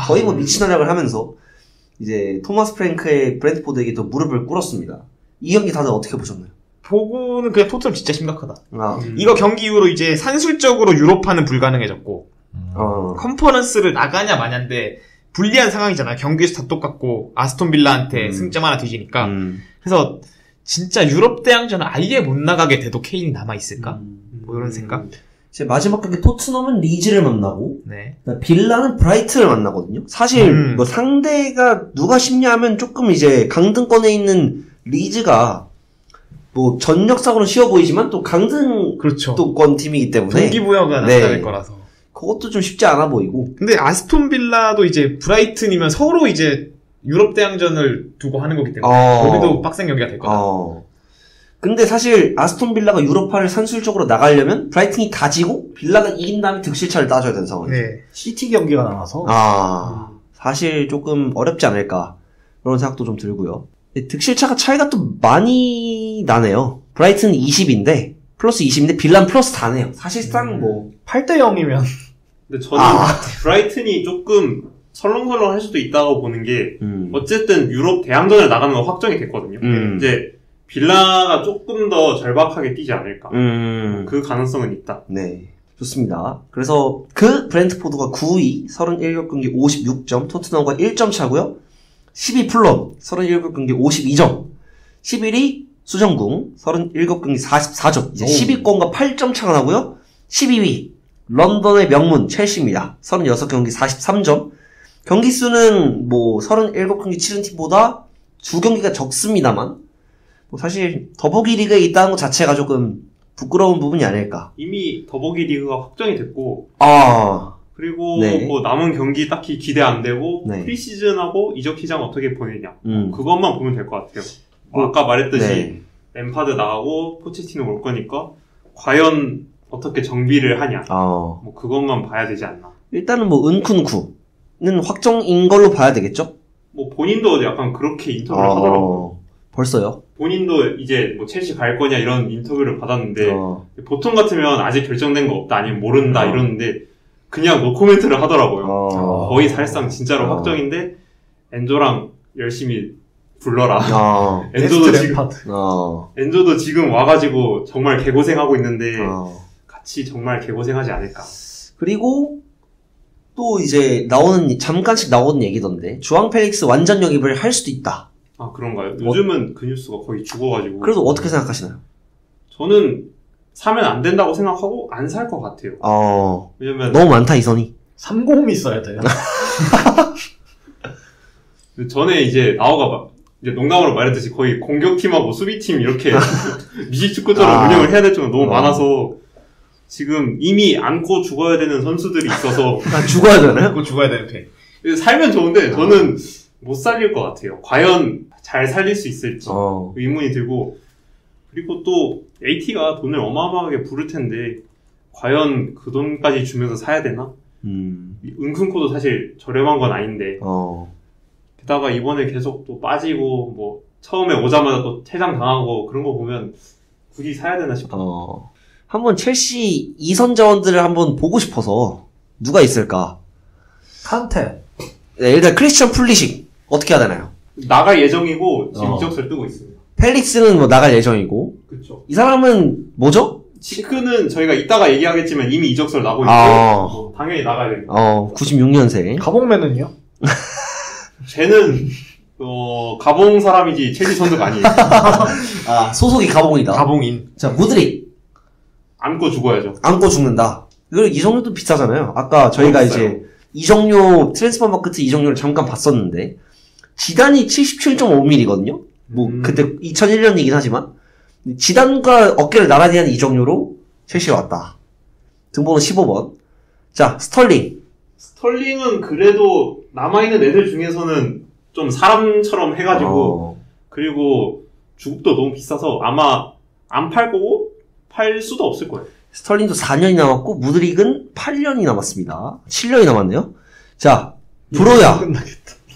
거의 뭐 미친 활약을 하면서 이제 토마스 프랭크의 브렌트포드에게 또 무릎을 꿇었습니다. 이 경기 다들 어떻게 보셨나요? 보고는 그냥 토트넘 진짜 심각하다. 이거 경기 이후로 이제 산술적으로 유로파는 불가능해졌고, 컨퍼런스를 나가냐 마냐인데 불리한 상황이잖아요. 경기에서 다 똑같고 아스톤 빌라한테 승점 하나 뒤지니까. 그래서 진짜 유럽 대항전을 아예 못 나가게 돼도 케인이 남아있을까? 뭐 이런 생각? 이제 마지막 경기 토트넘은 리즈를 만나고, 네. 빌라는 브라이튼을 만나거든요. 사실 뭐 상대가 누가 쉽냐 하면 조금 이제 강등권에 있는 리즈가 뭐 전력상으로는 쉬워 보이지만 또 강등권 그렇죠. 팀이기 때문에 동기부여가 낮아질 거라서 그것도 좀 쉽지 않아 보이고. 근데 아스톤 빌라도 이제 브라이튼이면 서로 이제 유럽 대항전을 두고 하는 거기 때문에 거기도 빡센 경기가 될 거다. 근데 사실 아스톤 빌라가 유로파를 산술적으로 나가려면 브라이튼이 다 지고 빌라가 이긴 다음에 득실차를 따져야 되는 상황이죠. 네. 시티 경기가 나와서 사실 조금 어렵지 않을까 그런 생각도 좀 들고요. 득실차가 차이가 또 많이 나네요. 브라이튼은 20인데 플러스 20인데 빌라는 플러스 4네요. 사실상 뭐 8대 0이면 근데 저는 브라이튼이 조금 설렁설렁 할 수도 있다고 보는 게 어쨌든 유럽 대항전을 나가는 건 확정이 됐거든요. 이제 빌라가 조금 더 절박하게 뛰지 않을까. 그 가능성은 있다. 네. 좋습니다. 그래서 그 브렌트포드가 9위 37경기 56점, 토트넘과 1점 차고요. 10위 풀럼 37경기 52점, 11위 수정궁 37경기 44점. 이제 10위권과 8점 차가 나고요. 12위 런던의 명문 첼시입니다. 36경기 43점. 경기 수는 뭐 37경기 치른 팀보다 2경기가 적습니다만 뭐 사실 더보기 리그에 있다는 것 자체가 조금 부끄러운 부분이 아닐까. 이미 더보기 리그가 확정이 됐고 그리고 네. 뭐 남은 경기 딱히 기대 안 되고 네. 프리시즌하고 이적 시장 어떻게 보내냐 그것만 보면 될 것 같아요. 아까 말했듯이 램파드 나가고 포체티노 올 거니까 과연 어떻게 정비를 하냐 뭐 그것만 봐야 되지 않나. 일단은 뭐 은쿤쿠는 확정인 걸로 봐야 되겠죠? 뭐 본인도 약간 그렇게 인터뷰를 하더라고요. 벌써요? 본인도 이제 뭐 첼시 갈 거냐 이런 인터뷰를 받았는데 보통 같으면 아직 결정된 거 없다 아니면 모른다 이러는데 그냥 노코멘트를 하더라고요. 거의 사실상 진짜로 확정인데 엔조랑 열심히 불러라. 엔조도 지금 와가지고 정말 개고생하고 있는데 같이 정말 개고생하지 않을까. 그리고 또 이제 잠깐씩 나오는 얘기던데 주앙 펠릭스 완전 영입을 할 수도 있다. 아 그런가요? 요즘은 그 뉴스가 거의 죽어가지고. 그래도 어떻게 생각하시나요? 저는 사면 안 된다고 생각하고 안 살 것 같아요. 왜냐면 너무 많다 이선이. 3곰 있어야 돼요. 전에 이제 나오가 이제 농담으로 말했듯이 거의 공격팀하고 수비팀 이렇게 미식축구처럼 운영을 해야 될 정도로 너무 많아서 지금 이미 안고 죽어야 되는 선수들이 있어서 죽어야 되나요? 안고 죽어야 되는 편. 살면 좋은데 저는 못 살릴 것 같아요. 과연 잘 살릴 수 있을지 의문이 들고 그리고 또 AT가 돈을 어마어마하게 부를 텐데 과연 그 돈까지 주면서 사야 되나? 은쿤코도 사실 저렴한 건 아닌데 게다가 이번에 계속 또 빠지고 뭐 처음에 오자마자 또 퇴장 당하고 그런 거 보면 굳이 사야 되나 싶어. 한번 첼시 2선 자원들을 한번 보고 싶어서 누가 있을까? 칸테. 네, 일단 크리스천 풀리식 어떻게 해야 되나요? 나갈 예정이고 지금 이적설 뜨고 있습니다. 펠릭스는 뭐 나갈 예정이고. 그렇죠. 이 사람은 뭐죠? 치크는 저희가 이따가 얘기하겠지만 이미 이적설 나고 있고 당연히 나가야 됩니다. 96년생. 가봉맨은요? 쟤는 가봉 사람이지 첼시 선수가 아니에요. 소속이 가봉이다. 가봉인. 자, 무드릭. 안고 죽어야죠. 안고 죽는다. 이거 이정료도 비싸잖아요. 아까 저희가 이제 이정료 트랜스퍼 마케트 이정료를 잠깐 봤었는데 지단이 77.5mm거든요. 뭐 그때 2001년이긴 하지만 지단과 어깨를 나란히 한 이정료로 첼시가 왔다. 등번호 15번. 자, 스털링은 그래도 남아있는 애들 중에서는 좀 사람처럼 해가지고 그리고 주급도 너무 비싸서 아마 안 팔 거고 팔 수도 없을 거예요. 스털링도 4년이 남았고 무드릭은 8년이 남았습니다. 7년이 남았네요. 자, 브로야.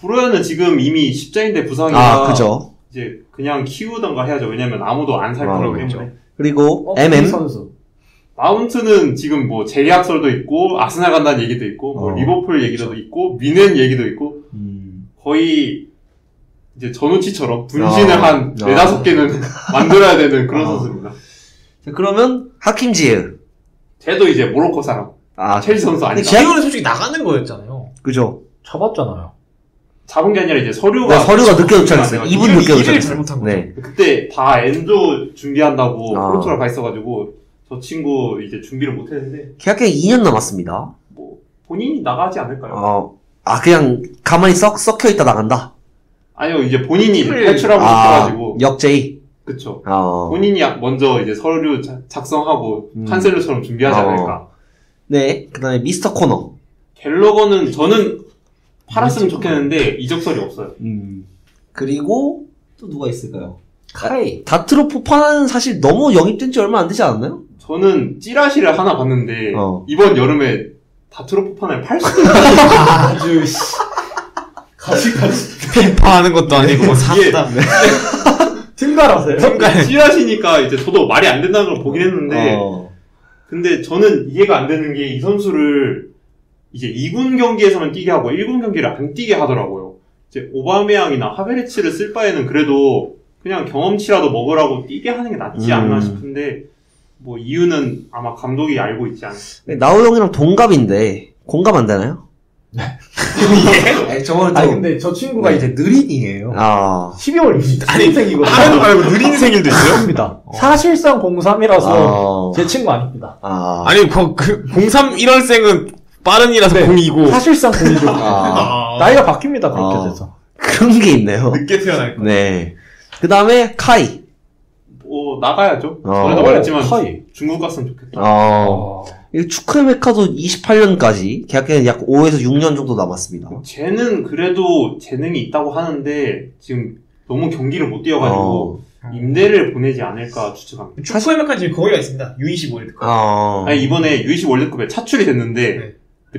브로야는 지금 이미 십자인대 부상이라 그죠. 이제 그냥 키우던가 해야죠. 왜냐면 아무도 안 살 거라고 때문에. 그리고 MM 선수. 마운트는 지금 뭐 재계약설도 있고 아스날 간다는 얘기도 있고 뭐 리버풀 얘기도 있고 미넨 얘기도 있고 거의 이제 전우치처럼 분신을 한 4-5개는 만들어야 되는 그런 선수입니다. 자, 그러면 하킴 지에르. 쟤도 이제 모로코 사람. 첼시 선수 아니야. 지에르는 솔직히 나가는 거였잖아요. 그죠. 잡았잖아요. 잡은 게 아니라 이제 서류가 늦게 도착했어요. 2분 늦게 도착했어요. 잘못한 거죠. 네. 그때 다 엔조 준비한다고 포르투갈 가 있어가지고 저 친구 이제 준비를 못 했는데 계약기간 2년 남았습니다. 뭐 본인이 나가지 않을까요? 그냥 가만히 썩혀 있다 나간다. 아니요, 이제 본인이 탈출하고 싶어가지고 역제이. 그쵸. 본인이 먼저 이제 서류 작성하고 칸셀로처럼 준비하지 않을까. 네, 그다음에 미스터 코너. 갤러거는 저는 팔았으면 좋겠는데 이적설이 없어요. 그리고 또 누가 있을까요? 카이. 다트로 포파는 사실 너무 영입된 지 얼마 안 되지 않았나요? 저는 찌라시를 하나 봤는데 이번 여름에 다트로 포판을 팔 수도 있어요. 아주 피파 하는 것도 아니고 뭐 샀다. 팀가라세요? 찌라시니까 이제 저도 말이 안 된다는 걸 보긴 했는데 근데 저는 이해가 안 되는 게 이 선수를 이제 2군 경기에서만 뛰게 하고 1군 경기를 안 뛰게 하더라고요. 이제 오바메양이나 하베르츠를 쓸 바에는 그래도 그냥 경험치라도 먹으라고 뛰게 하는 게 낫지 않나 싶은데 뭐 이유는 아마 감독이 알고 있지 않을까. 나우 형이랑 동갑인데 공감 안 되나요? 아니 근데 저 친구가 이제 느린이에요. 12월 27일생이거든요. 하나도 말고 느린 생일도 있어요? 사실상 03이라서 제 친구 아닙니다. 아니 03 1월생은 빠른이라서 02고 사실상 02죠. 나이가 바뀝니다. 그렇게 돼서. 그런 게 있네요. 늦게 태어날 거. 네. 그 다음에 카이. 나가야죠. 전에도 말했지만 중국 갔으면 좋겠다. 축구의 메카도 28년까지 계약기간 약 5에서 6년 정도 남았습니다. 쟤는 그래도 재능이 있다고 하는데 지금 너무 경기를 못 뛰어가지고 임대를 보내지 않을까 추측합니다. 축구의 메카 지금 거기가 있습니다. U25 월드컵. 아니 이번에 U25 월드컵에 차출이 됐는데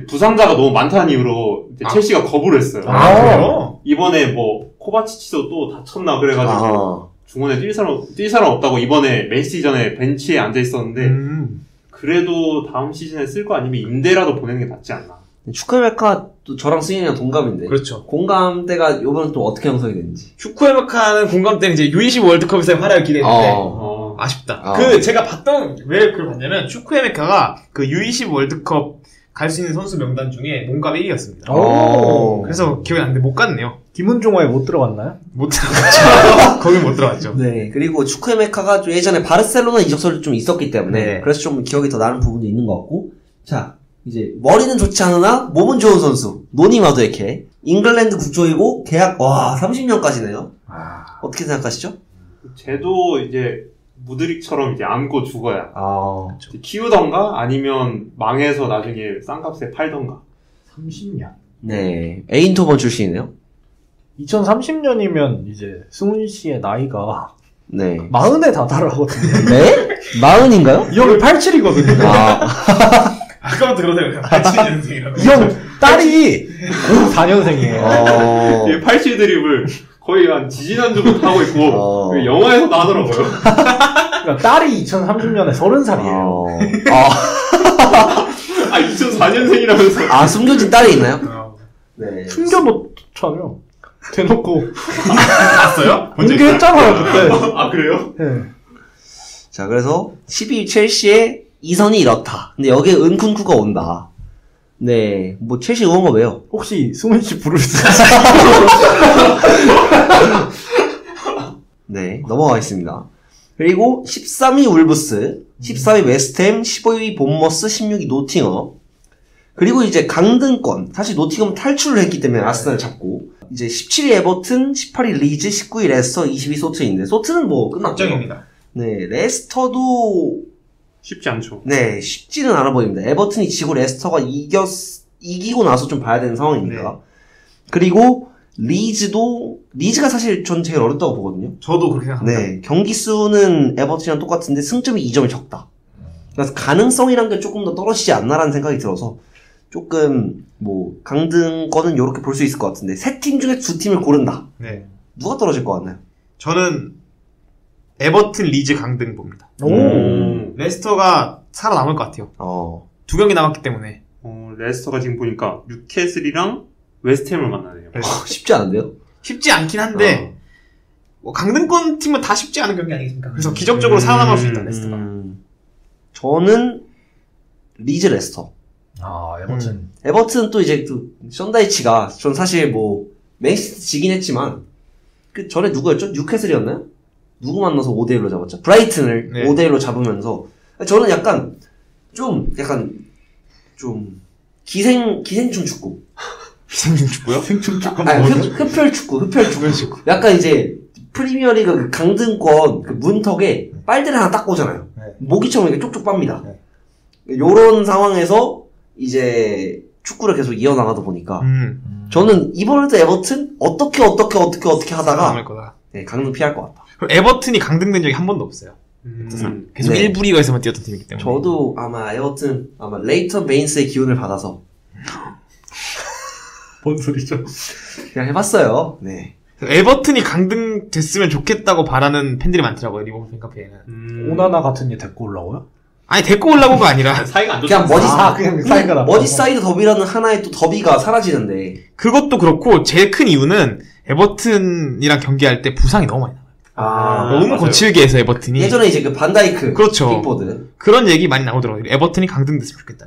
부상자가 너무 많다는 이유로 첼시가 거부를 했어요. 그래요? 이번에 뭐 코바치치도 또 다쳤나 그래가지고 중원에 뛸 사람 없다고 이번에 맨시즌에 벤치에 앉아 있었는데 그래도 다음 시즌에 쓸 거 아니면 임대라도 보내는 게 낫지 않나. 축구메카 또 저랑 승현이랑 동갑인데. 그렇죠. 공감대가 이번엔 또 어떻게 형성이 되는지. 슈쿠에메카는 공감대는 이제 U20 월드컵에서의 활약을 기대했는데 아쉽다. 제가 봤던 왜 그걸 봤냐면 슈쿠에메카가 그 U20 월드컵 갈 수 있는 선수 명단 중에 몸값 1위였습니다. 그래서 기억이 안 나는데 못 갔네요. 김은종화에 못 들어갔나요? 못 들어갔죠. 거긴 못 들어갔죠. 네. 그리고 추크메카가 좀 예전에 바르셀로나 이적설도 좀 있었기 때문에 네. 그래서 좀 기억이 더 나는 부분도 있는 것 같고. 자, 이제 머리는 좋지 않으나 몸은 좋은 선수 노니 마두에케. 잉글랜드 국적이고 계약 30년까지네요. 어떻게 생각하시죠? 쟤도 이제 무드릭처럼 이제 안고 죽어야. 그렇죠. 키우던가 아니면 망해서 나중에 싼 값에 팔던가. 30년. 네. 에인토번 출신이네요. 2030년이면 이제 승훈 씨의 나이가 네. 40에 다다르거든요. 네? 40인가요? 이 형이 87이거든요. 아까부터 그러세요. 87년생이라고. 이 형 딸이 94년생이에요. 이게 87 드립을 거의 한 지지난주부터 하고 있고 영화에서 나오더라고요. 그러니까 딸이 2030년에 30살이에요. 2004년생이라면서. 숨겨진 딸이 있나요? 네. 숨겨놓잖아요. 대놓고. 봤어요? 공개했잖아요, 그때. 그래요? 네. 자, 그래서 12위 첼시의 이선이 이렇다. 근데 여기에 은쿤쿠가 온다. 네. 뭐 첼시 응원가 왜요? 혹시 승훈 씨 부를 수 네. 넘어가겠습니다. 그리고 13위 울브스, 14위 웨스트햄, 15위 본머스, 16위 노팅엄. 그리고 이제 강등권. 사실 노팅엄 탈출을 했기 때문에 아스날 잡고. 이제 17위 에버튼, 18위 리즈, 19위 레스터, 20위 소트인데 소트는 뭐 끝났죠. 확정입니다. 네. 레스터도 쉽지 않죠. 네, 쉽지는 않아 보입니다. 에버튼이 지고 레스터가 이기고 나서 좀 봐야 되는 상황이니까. 네. 그리고 리즈가 사실 전 제일 어렵다고 보거든요. 저도 그렇게 생각합니다. 네, 경기 수는 에버튼이랑 똑같은데 승점이 2점이 적다. 그래서 가능성이란 게 조금 더 떨어지지 않나라는 생각이 들어서 조금 뭐 강등권은 이렇게 볼 수 있을 것 같은데 세 팀 중에 두 팀을 고른다. 네. 누가 떨어질 것 같나요? 저는 에버튼 리즈 강등 봅니다. 레스터가 살아남을 것 같아요. 두 경기 남았기 때문에. 레스터가 지금 보니까 뉴캐슬이랑 웨스트햄을 만나네요. 쉽지 않은데요? 쉽지 않긴 한데 뭐 강등권 팀은 다 쉽지 않은 경기 아니겠습니까? 그래서 기적적으로 살아남을 수 있다 레스터가. 저는 리즈 레스터. 에버튼 또 이제 또 션다이치가 전 사실 뭐 맨시티 지긴 했지만 그 전에 누구였죠? 뉴캐슬이었나요? 누구 만나서 5대1로 잡았죠? 브라이튼을 5대1로 잡으면서 저는 약간 좀 기생충 축구. 기생충 축구요? 흡혈 축구. 약간 이제 프리미어리그 그 강등권 그 문턱에 빨대를 하나 딱 꽂잖아요. 모기처럼 이렇게 쪽쪽 빱니다. 요런 상황에서 이제 축구를 계속 이어나가다 보니까 저는 이번에도 에버튼 어떻게 하다가 네, 강등 피할 것 같다. 그럼 에버튼이 강등된 적이 한 번도 없어요. 계속 1부 리그에서만 뛰었던 팀이기 때문에. 저도 아마 에버튼 레이턴 베인스의 기운을 받아서 뭔 소리죠? 그냥 해봤어요. 네. 에버튼이 강등됐으면 좋겠다고 바라는 팬들이 많더라고요, 리버풀 팬카페에는. 오나나 같은 애 데리고 올라고요? 아니, 데리고 올라고가 아니라. 사이가 안 그냥 사이가 머지사이드 더비라는 하나의 또 더비가 사라지는데. 그것도 그렇고, 제일 큰 이유는 에버튼이랑 경기할 때 부상이 너무 많이 나와요. 너무 거칠게 해서 에버튼이. 예전에 이제 그 반다이크. 그렇죠. 빅포드. 그런 얘기 많이 나오더라고요. 에버튼이 강등됐으면 좋겠다.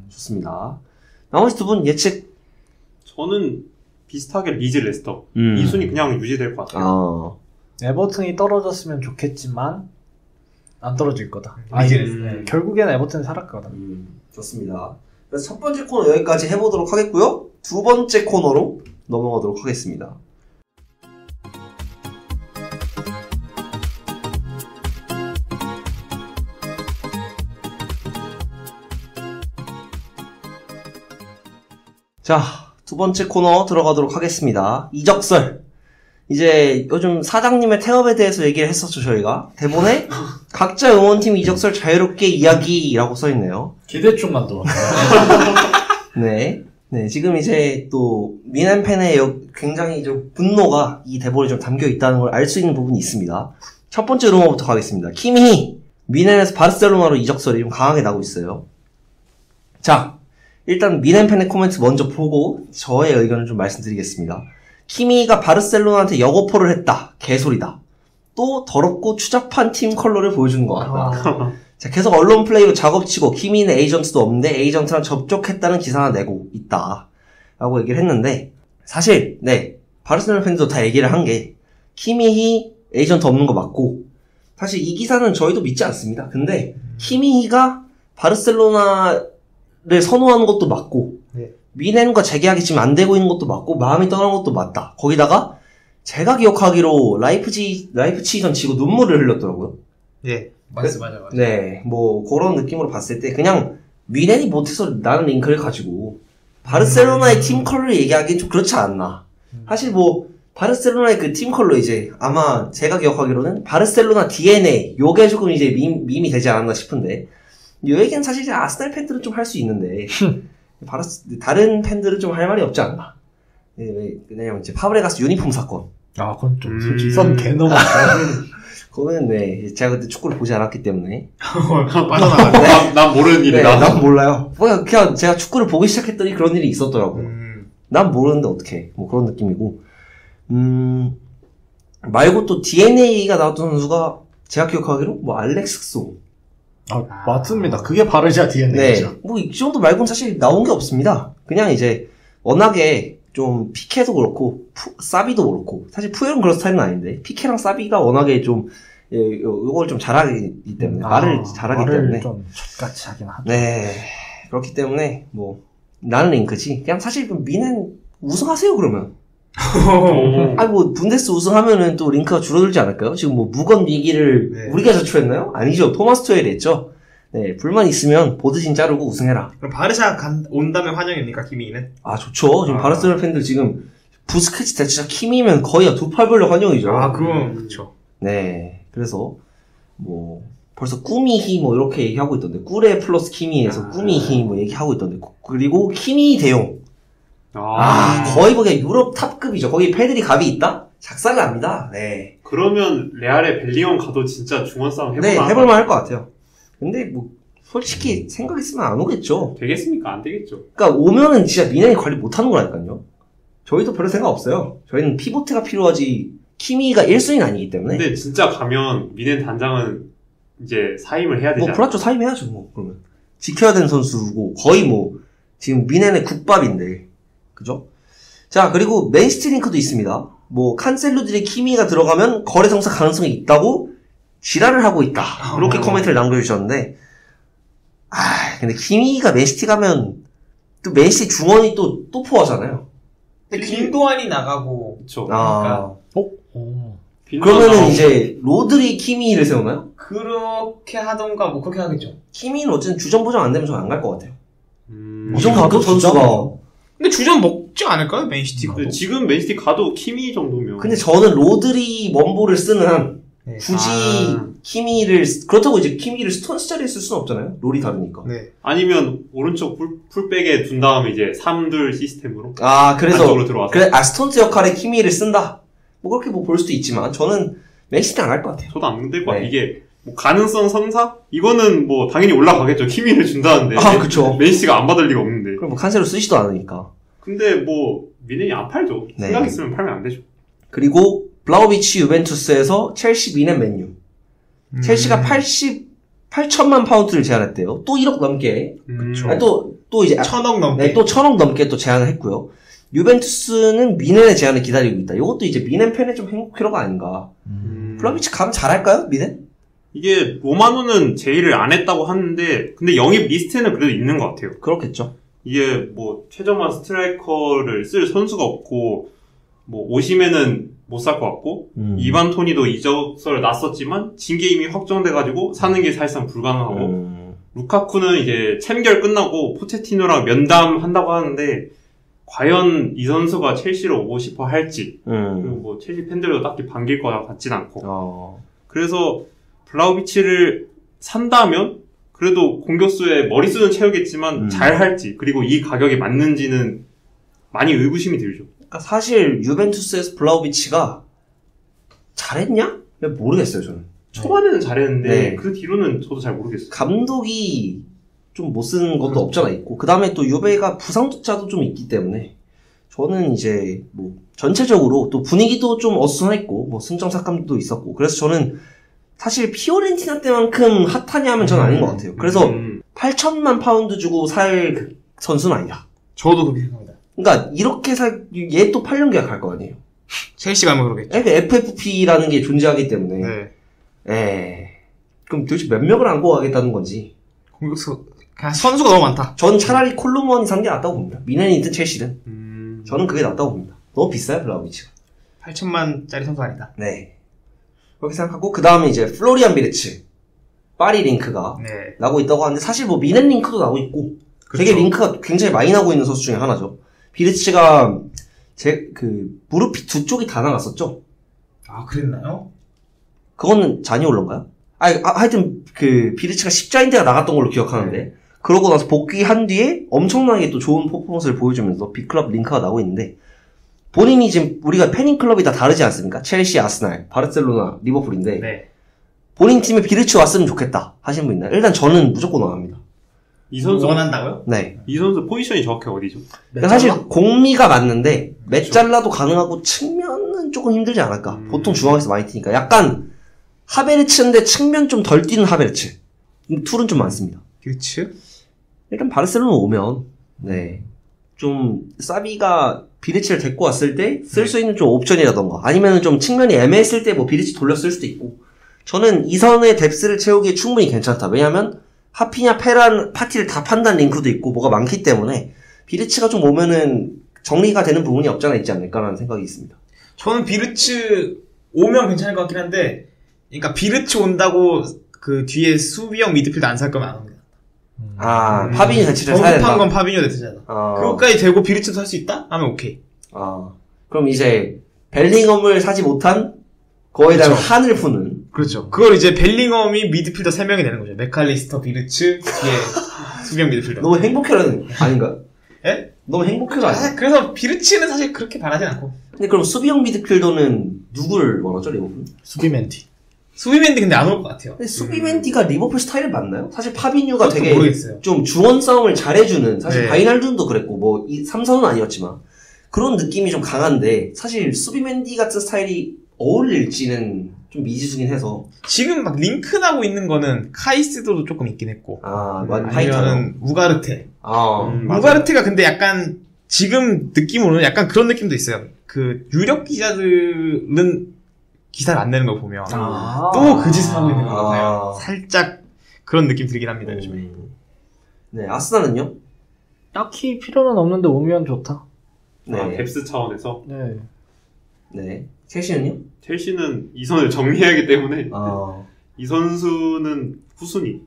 좋습니다. 나머지 두 분 예측. 저는 비슷하게 리즈 레스터. 이 순위 그냥 유지될 것 같아요. 에버튼이 떨어졌으면 좋겠지만 안 떨어질 거다. 결국에는 에버튼이 살아갈 거다. 좋습니다. 그래서 첫 번째 코너 여기까지 해보도록 하겠고요. 두 번째 코너로 넘어가도록 하겠습니다. 자, 두 번째 코너 들어가도록 하겠습니다. 이적설. 이제 요즘 사장님의 태업에 대해서 얘기를 했었죠, 저희가. 대본에 각자 응원팀 이적설 자유롭게 이야기라고 써있네요. 기대충만 들었네. 네. 네, 지금 이제 또 미넨 팬의 굉장히 좀 분노가 이 대본에 좀 담겨 있다는 걸 알 수 있는 부분이 있습니다. 첫 번째 루머부터 가겠습니다. 키미히 미넨에서 바르셀로나로 이적설이 좀 강하게 나오고 있어요. 자, 일단 미넨 팬의 코멘트 먼저 보고 저의 의견을 좀 말씀드리겠습니다. 키미히가 바르셀로나한테 역오퍼를 했다. 개소리다. 또 더럽고 추잡한 팀 컬러를 보여주는 것 같다. 자, 계속 언론 플레이로 작업치고 키미히는 에이전트도 없는데 에이전트랑 접촉했다는 기사 하나 내고 있다. 라고 얘기를 했는데 사실 네, 바르셀로나 팬들도 다 얘기를 한 게 키미히 에이전트 없는 거 맞고 사실 이 기사는 저희도 믿지 않습니다. 근데 키미히가 바르셀로나를 선호하는 것도 맞고 네. 미넨과 재계약이 지금 안 되고 있는 것도 맞고 마음이 떠난 것도 맞다. 거기다가 제가 기억하기로 라이프치히전 치고 눈물을 흘렸더라고요. 예. 맞아. 네, 뭐 그런 느낌으로 봤을 때 그냥 미넨이 못해서 나는 링크를 가지고 바르셀로나의 팀 컬러를 얘기하기엔 좀 그렇지 않나. 사실 뭐 바르셀로나의 그 팀 컬러 이제 아마 제가 기억하기로는 바르셀로나 DNA 요게 조금 이제 밈이 되지 않았나 싶은데 요 얘기는 사실 이제 아스날 팬들은 좀 할 수 있는데 다른 팬들은 좀 할 말이 없지 않나. 네, 왜냐면 이제 파브레가스 유니폼 사건. 아, 그건 좀 솔직히 선 개너무. 그거는 네, 제가 그때 축구를 보지 않았기 때문에 빠져나가. 난 모르는 일이다. 난 몰라요. 그냥 제가 축구를 보기 시작했더니 그런 일이 있었더라고요. 난 모르는데 어떡해. 뭐 그런 느낌이고. 말고 또 DNA가 나왔던 선수가 제가 기억하기로 뭐 알렉스송. 아, 맞습니다. 그게 바르샤 DNA죠. 네. 뭐 이 정도 말고는 사실 나온 게 없습니다. 그냥 이제 워낙에 좀 피케도 그렇고 사비도 그렇고 사실 푸엘은 그런 스타일은 아닌데 피케랑 사비가 워낙에 좀 이걸 좀 잘하기 때문에 말을 잘하기 때문에 좀 젖같이 하긴 하죠. 네. 그렇기 때문에 뭐 나는 링크지. 그냥 사실 미넨 우승하세요 그러면. 아니 뭐 분데스 우승하면은 또 링크가 줄어들지 않을까요? 지금 뭐 무건 위기를 네. 우리가 자초했나요? 아니죠. 토마스 투엘이 했죠. 네, 불만 있으면 보드진 자르고 우승해라. 그럼 바르샤 온다면 환영입니까, 키미히는? 아 좋죠. 지금 바르셀로나 팬들 지금 부스케츠 대체자 키미면 거의 두 팔 벌려 환영이죠. 아, 그건 그쵸. 네, 그래서 뭐 벌써 꾸미히 뭐 이렇게 얘기하고 있던데 꾸레 플러스 키미에서 꾸미히 뭐 얘기하고 있던데 그리고 키미 대용. 거의 뭐 그냥 유럽 탑급이죠. 거기 패들이 갑이 있다? 작살 납니다. 네. 그러면 레알에 벨링엄 가도 진짜 중원 싸움 네, 해볼만 할 것 같아요. 근데 뭐 솔직히 생각 있으면 안 오겠죠. 되겠습니까? 안 되겠죠. 그러니까 오면은 진짜 미넨이 관리 못하는 거라니까요. 저희도 별로 생각 없어요. 저희는 피보트가 필요하지 키미가 1순위는 아니기 때문에. 근데 진짜 가면 미넨 단장은 이제 사임을 해야 되지 뭐 브라쪼 사임해야죠. 뭐 그러면 지켜야 되는 선수고 거의 뭐 지금 미넨의 국밥인데 그죠? 자 그리고 맨시티 링크도 있습니다. 뭐 칸셀루들이 키미가 들어가면 거래 성사 가능성이 있다고 지랄을 하고 있다. 이렇게 코멘트를 남겨주셨는데 근데 키미가 맨시티 가면 또 맨시티 중원이 또 포화잖아요. 근데 김도환이 나가고. 그쵸. 그러니까. 그러면은 이제 로드리 키미를 세우나요? 그렇게 하던가 뭐 그렇게 하겠죠. 키미는 어쨌든 주전 보장 안 되면 저는 안 갈 것 같아요. 이 가도 정도 선수가. 근데 주전 먹지 않을까요, 맨시티 가도? 근데 지금 맨시티 가도 키미 정도면. 근데 저는 로드리 원볼을 쓰는 한 네. 굳이 키미를 그렇다고 이제 키미를 스톤스 자리에 쓸 수는 없잖아요. 롤이 다르니까. 네. 아니면 오른쪽 풀백에 둔 다음에 이제 3둘 시스템으로. 그래서 안쪽으로 들어와서. 그래 스톤스 역할에 키미를 쓴다. 뭐 그렇게 뭐 볼 수도 있지만 저는 맨시티 안 갈 것 같아요. 저도 안 될 것 같아요. 네. 이게 뭐 가능성 성사? 이거는 뭐 당연히 올라가겠죠. 키미를 준다는데. 그쵸. 맨시티가 안 받을 리가 없는데. 그럼 뭐 칸세로 쓰지도 않으니까. 근데 뭐 미넨이 안 팔죠. 네. 생각 있으면 팔면 안 되죠. 그리고 블라우비치 유벤투스에서 첼시 미넨 맨유. 첼시가 8천만 파운드를 제안했대요. 또 1억 넘게. 그쵸. 아니, 또 이제 1,000억 넘게. 네, 또 1,000억 넘게 또 제안을 했고요. 유벤투스는 미넨의 제안을 기다리고 있다. 이것도 이제 미넨 팬의 좀 행복 회로가 아닌가. 블라우비치 가면 잘할까요, 미넨? 이게 로마노는 제의를 안 했다고 하는데 근데 영입 리스트에는 그래도 있는 것 같아요. 그렇겠죠. 이게 뭐 최저만 스트라이커를 쓸 선수가 없고 뭐 오시면은 못 살 것 같고 이반 토니도 이적설 났었지만 징계 이미 확정돼가지고 사는 게 사실상 불가능하고 루카쿠는 이제 챔결 끝나고 포체티노랑 면담한다고 하는데 과연 이 선수가 첼시로 오고 싶어 할지 그리고 뭐 첼시 팬들도 딱히 반길 것 같진 않고 그래서 블라우비치를 산다면 그래도 공격수의 머릿수는 채우겠지만 잘 할지 그리고 이 가격에 맞는지는 많이 의구심이 들죠. 그러니까 사실 유벤투스에서 블라우비치가 잘했냐? 모르겠어요 저는. 초반에는 잘했는데 네. 그 뒤로는 저도 잘 모르겠어요. 감독이 좀 못 쓰는 것도 없잖아 있고 그 다음에 또 유베가 부상자도 좀 있기 때문에 저는 이제 뭐 전체적으로 또 분위기도 좀 어수선했고 뭐 승점 삭감도 있었고 그래서 저는 사실 피오렌티나 때만큼 핫하냐 하면 저는 아닌 것 같아요. 그래서 8천만 파운드 주고 살 선수는 아니다. 저도 그렇게 생각합니다. 그러니까 이렇게 얘 또 8년 계약할 거 아니에요. 첼시 가면 그러겠죠. FFP라는 게 존재하기 때문에 네. 그럼 도대체 몇 명을 안고 가겠다는 건지. 공격수 그냥 선수가 너무 많다. 전 차라리 콜루먼이 산 게 낫다고 봅니다. 미넨이든 첼시든. 저는 그게 낫다고 봅니다. 너무 비싸요 블라우비치가. 8천만짜리 선수 아니다. 네. 그렇게 생각하고 그 다음에 이제 플로리안 비르츠, 파리 링크가 나고 있다고 하는데 사실 뭐 미넨 링크도 나고 있고 되게 링크가 굉장히 많이 나고 있는 선수 중에 하나죠. 비르츠가 무릎이 두 쪽이 다 나갔었죠. 아 그랬나요? 그거는 자니올로인가요? 하여튼 비르츠가 십자인대가 나갔던 걸로 기억하는데 그러고 나서 복귀한 뒤에 엄청나게 또 좋은 퍼포먼스를 보여주면서 빅클럽 링크가 나고 있는데 본인이 지금 우리가 패닝클럽이 다 다르지 않습니까? 첼시, 아스날, 바르셀로나, 리버풀인데 본인 팀에 비르츠 왔으면 좋겠다 하시는 분 있나요? 일단 저는 무조건 원합니다. 이 선수 원한다고요? 네. 이 선수 포지션이 정확히 어디죠? 그러니까 사실 공미가 맞는데 메잘라도 가능하고 측면은 조금 힘들지 않을까. 보통 중앙에서 많이 뛰니까 약간 하베르츠인데 측면 좀 덜 뛰는 하베르츠. 툴은 좀 많습니다. 그렇지. 일단 바르셀로나 오면 좀 사비가 비르치를 데리고 왔을 때 쓸 수 있는 좀 옵션이라던가 아니면 좀 측면이 애매했을 때 뭐 비르치 돌려 쓸 수도 있고 저는 이선의 뎁스를 채우기에 충분히 괜찮다. 왜냐하면 하피냐 페란 파티를 다 판단 링크도 있고 뭐가 많기 때문에 비르치가 좀 오면은 정리가 되는 부분이 없잖아 있지 않을까라는 생각이 있습니다. 저는 비르츠 오면 괜찮을 것 같긴 한데 그러니까 비르츠 온다고 그 뒤에 수비형 미드필드 안 살 거면 안 옵니다. 파비뉴 대체를 사야 된다. 정급한 건 파비뉴 대체잖아. 그것까지 되고 비르츠도 살 수 있다? 하면 오케이. 그럼 이제 벨링엄을 사지 못한 거에 대한 한을 푸는. 그렇죠. 그걸 이제 벨링엄이 미드필더 3명이 되는 거죠. 맥칼리스터, 비르츠, 뒤에 수비형 미드필더. 너무 행복해라는 아닌가? 예? 너무 행복해라. 그래서 비르츠는 사실 그렇게 바라진 않고. 근데 그럼 수비형 미드필더는 누구를 원하죠, 리버풀? 수비멘디 근데 안 올 것 같아요. 근데 수비멘디가 리버풀 스타일이 맞나요? 사실 파비뉴가 되게 모르겠어요. 좀 중원 싸움을 잘해주는 사실 네. 바이날둔도 그랬고 뭐 이 3선은 아니었지만 그런 느낌이 좀 강한데 사실 수비멘디 같은 스타일이 어울릴지는 좀 미지수긴 해서 지금 막 링크 나고 있는 거는 카이스도도 조금 있긴 했고 아니면은 우가르테 우가르테가 근데 약간 지금 느낌으로는 약간 그런 느낌도 있어요. 그 유력 기자들은 기사를 안 내는 거 보면 또 그 짓을 하고 있는 거 같아요. 살짝 그런 느낌 들긴 합니다. 요즘에. 네, 아스날은요? 딱히 필요는 없는데 오면 좋다. 네. 뎁스 차원에서. 네. 첼시는요? 첼시는 이 선을 정리해야 하기 때문에 이 선수는 후순위.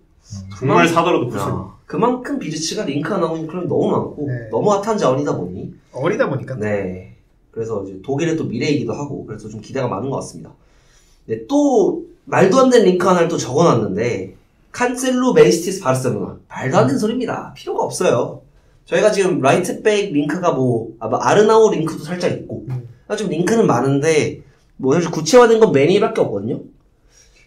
정말 사더라도 후순위. 그만큼 비르치가 링크가 나오고 있는 클럽이 너무 많고 너무 핫한 자원이다 보니 어리다 보니까. 네. 그래서 이제 독일의 또 미래이기도 하고 그래서 좀 기대가 많은 것 같습니다. 네, 또 말도 안 되는 링크 하나를 또 적어놨는데 칸셀로 맨시티스 바르셀로나 말도 안 되는 소리입니다. 필요가 없어요. 저희가 지금 라이트백 링크가 아르나오 링크도 살짝 있고 좀 링크는 많은데 뭐 사실 구체화된 건 매니밖에 없거든요.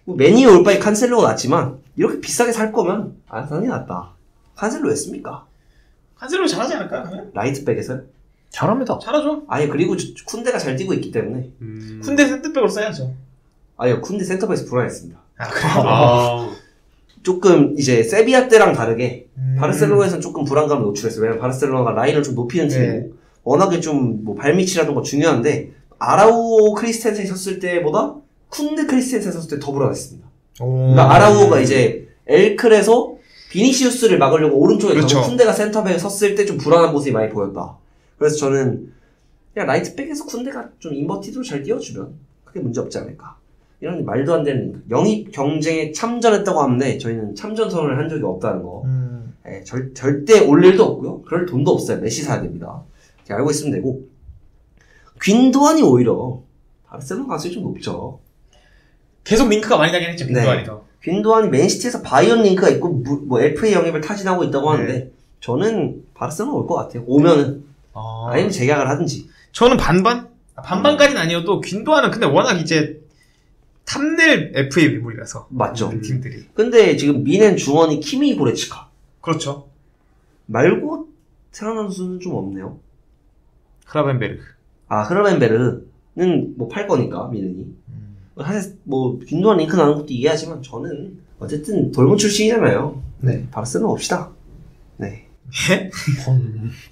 뭐 매니 올 바에 칸셀로가 낫지만 이렇게 비싸게 살 거면 아르나이 낫다. 칸셀로 왜 씁니까? 칸셀로 잘하지 않을까요? 라이트백에서요? 잘합니다. 잘하죠. 그리고 쿤데가 잘 뛰고 있기 때문에 쿤데 센터백으로 써야죠. 쿤데 센터백에서 불안했습니다. 그래요? 조금 이제 세비야 때랑 다르게 바르셀로나에서는 조금 불안감을 노출했어요. 왜냐면 바르셀로나가 라인을 좀 높이는 팀이고 워낙에 좀 뭐 발밑이라던가 중요한데 아라우오 크리스텐센이 섰을 때보다 쿤데 크리스텐센이 섰을 때 더 불안했습니다. 그러니까 아라우오가 이제 엘클에서 비니시우스를 막으려고 오른쪽에 가고 쿤데가 센터백에 섰을 때 좀 불안한 모습이 많이 보였다. 그래서 저는 그냥 라이트백에서 쿤데가 좀 인버티드로 잘 띄워주면 크게 문제 없지 않을까. 이런 말도 안 되는 영입 경쟁에 참전했다고 하는데 저희는 참전 선언을 한 적이 없다는 거. 네, 절대 올 일도 없고요. 그럴 돈도 없어요. 메시 사야 됩니다. 알고 있으면 되고. 귄도안이 오히려 바르셀로나 가수이 좀 높죠. 계속 링크가 많이 나긴 했죠. 귄도안이 더. 균도안이 맨시티에서 바이언 링크가 있고 뭐 FA 영입을 타진하고 있다고 하는데 저는 바르셀로나 올 것 같아요. 오면은 아니면 재계약을 하든지. 저는 반반까지는 아니어도 균도안은 근데 워낙 이제 탐낼 FA 미물이라서 맞죠. 팀들이. 근데 지금 미넨 중원이 키미 고레츠카 그렇죠. 말고 새로운 선수는 좀 없네요. 크라벤베르그. 흐라벤베르는 뭐 팔 거니까 미넨이. 사실 뭐 균도안 링크 나는 것도 이해하지만 저는 어쨌든 돌문 출신이잖아요. 네, 바르셀로나 옵시다. 네. 예?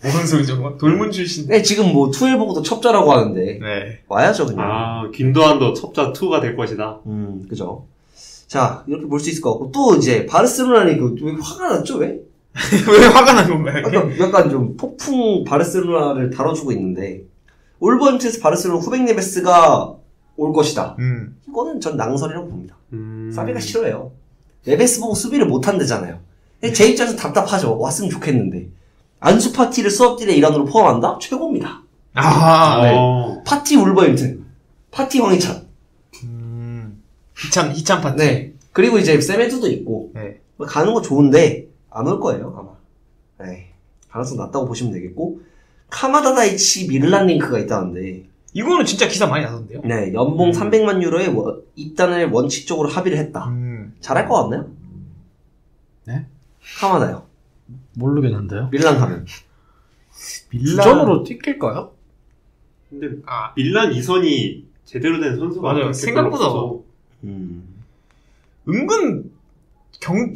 무슨 소리죠? 돌문 출신. 네, 지금 뭐 투엘보고도 첩자라고 하는데 네. 와야죠 그냥. 김도환도 첩자 2가 될 것이다. 그죠. 자, 이렇게 볼 수 있을 것 같고 또 이제 바르셀로나는 왜 화가 났죠 왜? 왜 화가 난 건가요? 약간 좀 폭풍 바르셀로나를 다뤄주고 있는데 올버햄튼에서 바르셀로나 후백 네베스가 올 것이다. 이거는 전 낭설이라고 봅니다. 사비가 싫어요. 네베스 보고 수비를 못한대잖아요. 제 입장에서 답답하죠. 왔으면 좋겠는데. 안수 파티를 수업딜의 일환으로 포함한다? 최고입니다. 네. 파티 울버햄튼. 파티 황희찬. 희찬 파티. 네. 그리고 이제 세메드도 있고. 네. 가는 거 좋은데, 안 올 거예요, 아마. 네. 가능성 낮다고 보시면 되겠고. 카마다다이치 밀란 링크가 있다는데. 이거는 진짜 기사 많이 나던데요? 네. 연봉 300만 유로에 입단을 원칙적으로 합의를 했다. 잘할 것 같나요? 네? 카마다요. 모르겠는데요. 밀란 가면. 주전으로 뛸까요? 근데 밀란 이선이 제대로 된 선수가 맞아요. 생각보다 은근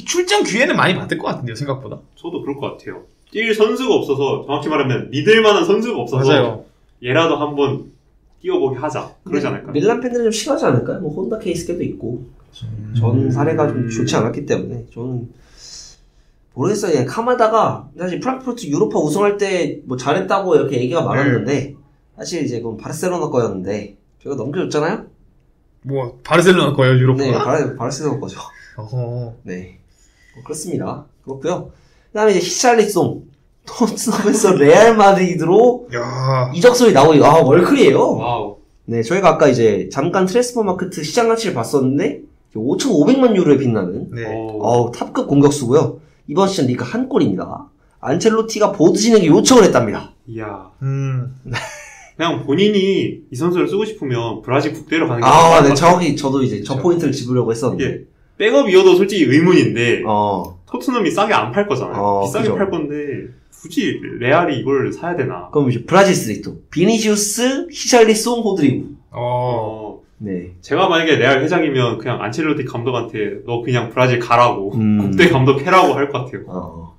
출장 기회는 많이 받을 것 같은데요. 생각보다. 저도 그럴 것 같아요. 뛸 선수가 없어서 정확히 말하면 믿을 만한 선수가 없어서 맞아요. 얘라도 한번 뛰어보게 하자. 그러지 않을까요? 밀란 팬들은 좀 싫어하지 않을까요? 뭐 혼다 케이스도 있고 전 사례가 좀 좋지 않았기 때문에 저는 모르겠어요. 그냥 카마다가 사실 프랑크푸르트 유로파 우승할 때 뭐 잘했다고 이렇게 얘기가 많았는데 사실 이제 그건 바르셀로나 거였는데 저희가 넘겨줬잖아요? 뭐 바르셀로나 거예요 유로파가? 네, 바르셀로나 거죠. 어허. 네, 그렇습니다. 그렇고요. 그다음에 이제 히샬리송 토트넘에서 레알 마드리드로 이적설이 나오고 월클이에요. 와우. 네, 저희가 아까 이제 잠깐 트랜스퍼 마케트 시장 가치를 봤었는데 5,500만 유로에 빛나는 탑급 공격수고요. 이번 시즌 리그 한 골입니다. 안첼로티가 보드진에게 요청을 했답니다. 이야. 그냥 본인이 이 선수를 쓰고 싶으면 브라질 국대로 가는 게 네, 정확히 저도 이제 저 포인트를 짚으려고 했었는데. 예. 백업이어도 솔직히 의문인데 토트넘이 싸게 안 팔 거잖아요. 비싸게 그죠. 팔 건데 굳이 레알이 이걸 사야 되나? 그럼 이제 브라질 쓰리또 비니시우스, 히샬리송, 호드리구. 네. 제가 만약에 레알 회장이면 그냥 안첼로티 감독한테 너 그냥 브라질 가라고 국대 감독해라고 할 것 같아요.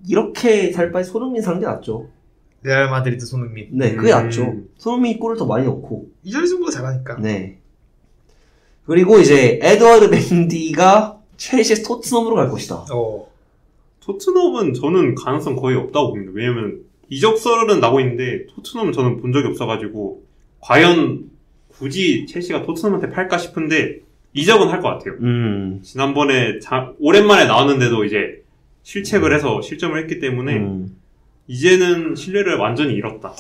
이렇게 살 바에 손흥민 사는 게 낫죠. 레알 마드리드 손흥민. 네, 그게 낫죠. 손흥민이 골을 더 많이 넣고. 이전승보다 잘하니까. 네. 그리고 이제 에드와르드 맨디가 첼시에서 토트넘으로 갈 것이다. 토트넘은 저는 가능성 거의 없다고 봅니다. 왜냐면 이적설은 나고 있는데 토트넘은 저는 본 적이 없어가지고 과연 굳이 첼시가 토트넘한테 팔까 싶은데 이적은 할 것 같아요. 지난번에 오랜만에 나왔는데도 이제 실책을 해서 실점을 했기 때문에 이제는 신뢰를 완전히 잃었다.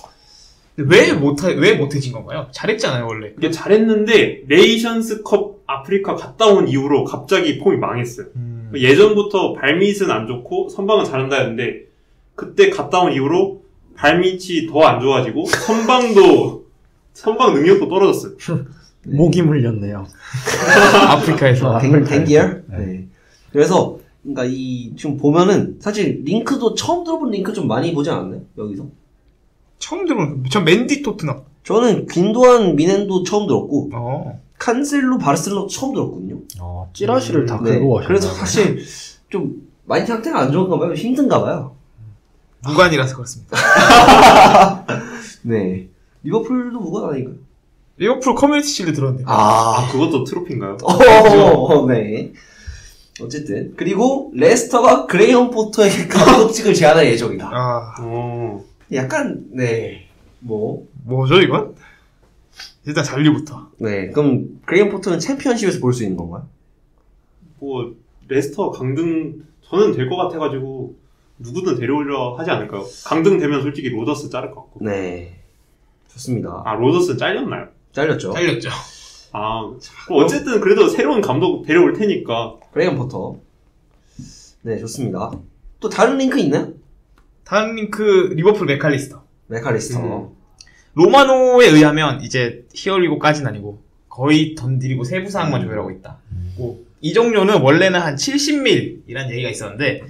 왜 못해진 건가요? 잘했잖아요 원래. 이게 잘했는데 네이션스컵 아프리카 갔다 온 이후로 갑자기 폼이 망했어요. 예전부터 발밑은 안 좋고 선방은 잘한다 했는데 그때 갔다 온 이후로 발밑이 더 안 좋아지고 선방 능력도 떨어졌어요. 목이 물렸네요. 아프리카에서. 댕기얼? 네. 그래서 그러니까 지금 보면은 사실 링크도 처음 들어본 링크 좀 많이 보지 않았나요? 여기서? 처음 들어본 저 맨디 토트넘. 저는 균도안 미넨도 처음 들었고 칸셀로 바르셀로나 처음 들었거든요. 찌라시를 다 긁어오셨나요? 그래서 사실 좀 많이 상태가 안 좋은가 봐요. 힘든가 봐요. 무관이라서 그렇습니다. 네. 리버풀도 무관 아닌가요? 리버풀 커뮤니티 실드 들었는데. 그것도 트로피인가요? 네. 어쨌든 그리고 레스터가 그레이엄 포터에게 감독직을 제안할 예정이다. 약간 뭐죠 이건? 일단 잔류부터. 네. 그럼 그레이엄 포터는 챔피언십에서 볼 수 있는 건가요? 뭐 레스터 강등 저는 될 것 같아가지고 누구든 데려오려 하지 않을까요? 강등 되면 솔직히 로저스 자를 것 같고. 네. 좋습니다. 로저스 잘렸나요? 잘렸죠. 어쨌든 그래도 새로운 감독 데려올 테니까. 그레이엄 포터. 네, 좋습니다. 또 다른 링크 있나요? 다른 링크 리버풀 맥칼리스터. 로마노에 의하면 이제 히어리고까지는 아니고 거의 던드리고 세부 사항만 조율하고 있다. 이 종료는 원래는 한 70밀이라는 얘기가 있었는데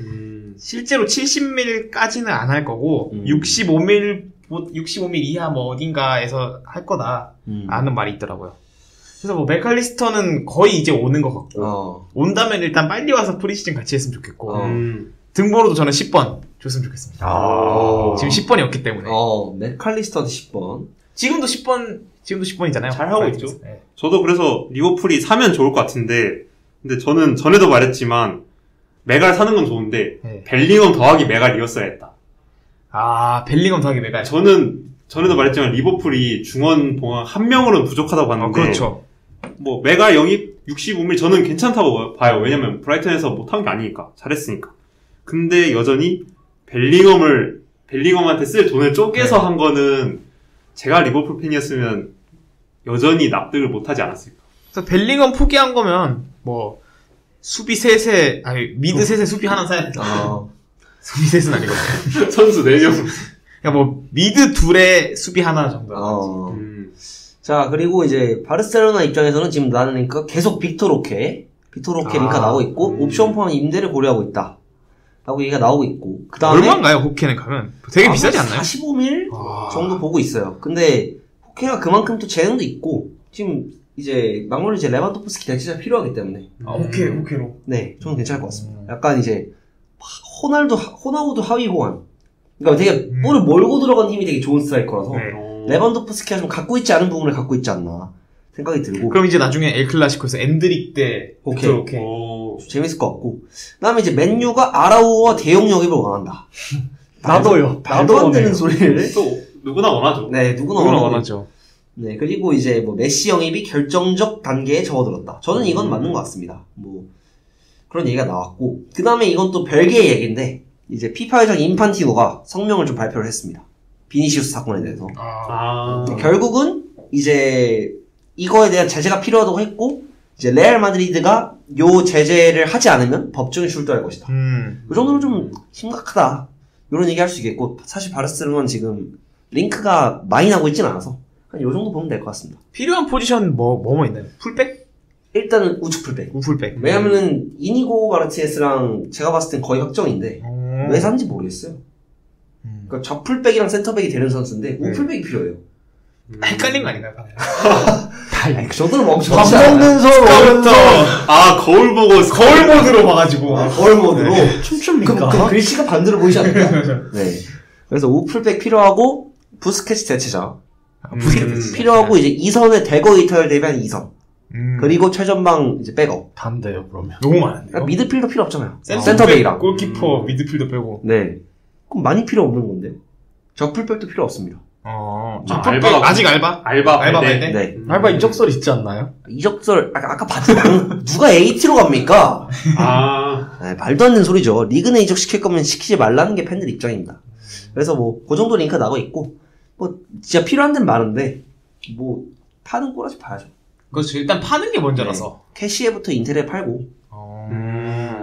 실제로 70밀까지는 안 할 거고 65밀 이하 뭐 어딘가에서 할 거다라는 말이 있더라고요. 그래서 뭐 맥칼리스터는 거의 이제 오는 것 같고 온다면 일단 빨리 와서 프리시즌 같이 했으면 좋겠고 등번호도 저는 10번 줬으면 좋겠습니다. 지금 10번이 없기 때문에. 맥칼리스터도 10번. 지금도 10번이잖아요. 잘 하고 있죠. 네. 저도 그래서 리버풀이 사면 좋을 것 같은데, 근데 저는 전에도 말했지만 메갈 사는 건 좋은데 벨링엄 더하기 메갈이었어야 했다. 벨링엄 더하기 메갈. 저는 전에도 말했지만 리버풀이 중원 봉황 한 명으로는 부족하다고 봤는데, 그렇죠. 뭐 메갈 영입 65mm 저는 괜찮다고 봐요. 왜냐면 브라이턴에서 못한 게 아니니까, 잘했으니까. 근데 여전히 벨링엄한테 쓸 돈을 쪼개서 한 거는 제가 리버풀 팬이었으면 여전히 납득을 못하지 않았을까. 그래서 벨링엄 포기한 거면 뭐 수비 셋에 미드 셋에 수비 하나 사야 된다. 수비 셋은 아니거든요. 선수 4명. 그러니까 뭐 미드 둘에 수비 하나 정도. 자, 그리고 이제 바르셀로나 입장에서는 지금 나는 링크가 계속 빅토 로케 링크가 나오고 있고 옵션 포함 임대를 고려하고 있다 라고 얘기가 나오고 있고, 그 다음에 얼마인가요? 호케는 가면 되게 비싸지 않나요? 45밀 정도 보고 있어요. 근데 호케가 그만큼 또 재능도 있고 지금 이제 막말로 이제 레반도프스키 대체자 필요하기 때문에 호케로 네, 저는 괜찮을 것 같습니다. 약간 이제 호나우두 하위 호환, 그러니까 되게 볼을 몰고 들어간 힘이 되게 좋은 스트라이커라서 레반도프스키가 좀 갖고 있지 않은 부분을 갖고 있지 않나 생각이 들고. 그럼 이제 나중에 엘 클라시코에서 엔드릭 대 오케이. 재밌을 것 같고. 그 다음에 이제 맨유가 아라우와 대형 영입을 원한다. 나도요. 말도 안 되는 소리를. 또 누구나 원하죠. 네, 누구나 원하죠. 네, 그리고 이제 뭐 메시 영입이 결정적 단계에 접어들었다. 저는 이건 맞는 것 같습니다. 뭐 그런 얘기가 나왔고, 그 다음에 이건 또 별개의 얘기인데, 이제 피파 회장 인판티노가 성명을 좀 발표를 했습니다. 비니시우스 사건에 대해서. 결국은 이제 이거에 대한 제재가 필요하다고 했고, 이제 레알 마드리드가 요 제재를 하지 않으면 법정에 출두할 것이다. 그 정도로 좀 심각하다, 이런 얘기 할 수 있겠고, 사실 바르셀로나는 지금 링크가 많이 나고 있진 않아서 한 요 정도 보면 될 것 같습니다. 필요한 포지션 뭐 있나요? 풀백? 일단은 우측 풀백. 우풀백. 왜냐면은 이니고 마르티네스랑 제가 봤을 땐 거의 확정인데 왜 샀는지 모르겠어요. 그러니까 좌풀백이랑 센터백이 되는 선수인데 우풀백이 필요해요. 헷갈린 거 아닌가요? 그 정도로 멈춰. 밥 먹는 서부터 거울 모드로 봐가지고. 거울 모드로. 춤춥니까? 그 글씨가 반대로 보이지 않을까? 네. 그래서 우풀백 필요하고, 부스케츠 대체자. 필요하고, 이제 2선에 대거 이탈 대비한 2선. 그리고 최전방 이제 백업. 단데요, 그러면. 너무 많은데요? 그러니까 미드필더 필요 없잖아요. 센터백이랑. 골키퍼, 미드필더 빼고. 네. 그럼 많이 필요 없는 건데. 적풀백도 필요 없습니다. 아직 알바 때? 네. 알바 이적설 있지 않나요? 이적설, 아까 봤죠? 누가 AT로 갑니까? 네, 말도 안 되는 소리죠. 리그 내 이적 시킬 거면 시키지 말라는 게 팬들 입장입니다. 그래서 뭐, 그 정도 링크 나고 있고, 뭐, 진짜 필요한 데는 많은데, 뭐, 파는 꼬라지 봐야죠. 그렇죠. 일단 파는 게 먼저라서. 네. 캐시에부터 인텔에 팔고,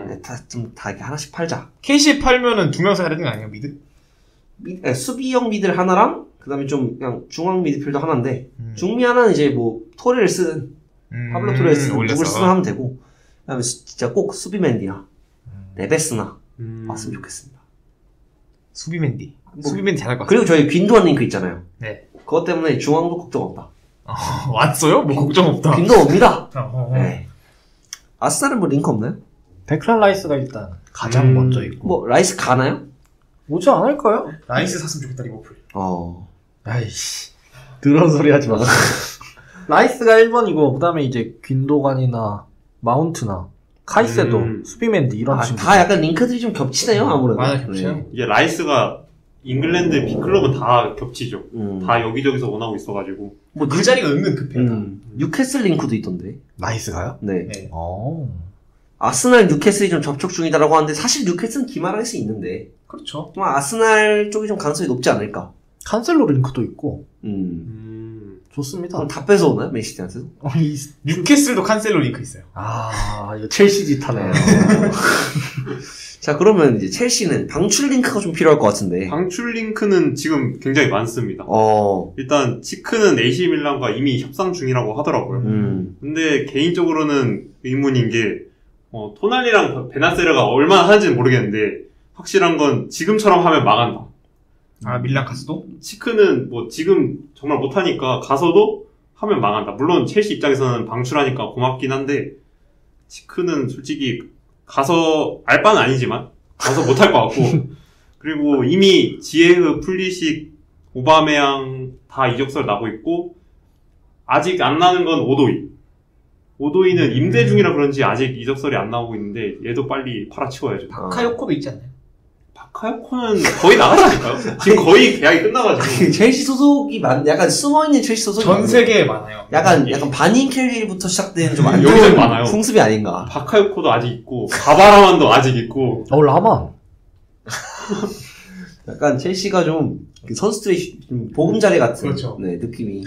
네, 다 이렇게 하나씩 팔자. 캐시에 팔면은 2명 사야 되는 거 아니에요, 미드? 수비형 미드를 하나랑, 그 다음에 좀, 그냥 중앙 미드필더 하나인데, 중미 하나는 이제 뭐, 토레를 쓰든, 파블로 토레를 쓰든, 누굴 쓰든 하면 되고, 그 다음에 진짜 꼭 수비맨디나, 네베스나, 왔으면 좋겠습니다. 수비맨디 잘할 것 같아요. 그리고 저희 빈도한 링크 있잖아요. 네. 그것 때문에 중앙도 걱정 없다. 왔어요? 뭐 걱정 없다. 빈도 옵니다. 네. 아스날은 뭐 링크 없나요? 데클란 라이스가 일단 가장 먼저 있고. 뭐, 라이스 가나요? 오지 않을까요? 라이스 샀으면 좋겠다, 리버풀. 아이씨. 더러운 소리 하지 마. 라이스가 1번이고, 그 다음에 이제 균도간이나 마운트나 카이세도, 수비맨디 이런 친구. 다 약간 링크들이 좀 겹치네요, 아무래도. 많이 겹쳐요. 이게 라이스가 잉글랜드 빅클럽은 다 겹치죠. 다 여기저기서 원하고 있어가지고. 뭐 그 자리가 은근 급해요. 뉴캐슬 링크도 있던데. 라이스가요? 네. 아스날 뉴캐슬이 좀 접촉 중이다라고 하는데, 사실 뉴캐슬은 기만할 수 있는데. 그렇죠. 아스날 쪽이 좀 가능성이 높지 않을까. 칸셀로 링크도 있고. 좋습니다. 그럼 다 뺏어오나요? 맨시티한테도? 뉴캐슬도 칸셀로 링크 있어요. 이거 첼시 짓하네요. 자, 그러면 이제 첼시는 방출 링크가 좀 필요할 것 같은데. 방출 링크는 지금 굉장히 많습니다. 일단 치크는 AC 밀란과 이미 협상 중이라고 하더라고요. 근데 개인적으로는 의문인 게 토날리랑 베나세르가 얼마나 하는지는 모르겠는데 확실한 건 지금처럼 하면 망한다. 밀란 가서도? 치크는 뭐 지금 정말 못하니까 가서도 하면 망한다. 물론 첼시 입장에서는 방출하니까 고맙긴 한데 치크는 솔직히 가서 알 바는 아니지만 가서 못할 것 같고 그리고 이미 지에흐, 풀리식, 오바메양 다 이적설 나고 있고 아직 안 나는 건 오도이는 임대 중이라 그런지 아직 이적설이 안 나오고 있는데 얘도 빨리 팔아치워야죠. 바카요코도 있지 않나요? 바카요코는 거의 나가지 않을까요? 지금 거의 계약이 끝나가지고 첼시 소속이 약간 숨어있는 첼시 소속이 전 세계에 많아요. 약간 바닌 켈리부터 시작된 좀 안 여기서 좋은 많아요. 풍습이 아닌가. 바카요코도 아직 있고 가바라만도 아직 있고 라만. 약간 첼시가 좀 선수들이 좀 보금자리 같은 그렇죠. 네, 느낌이.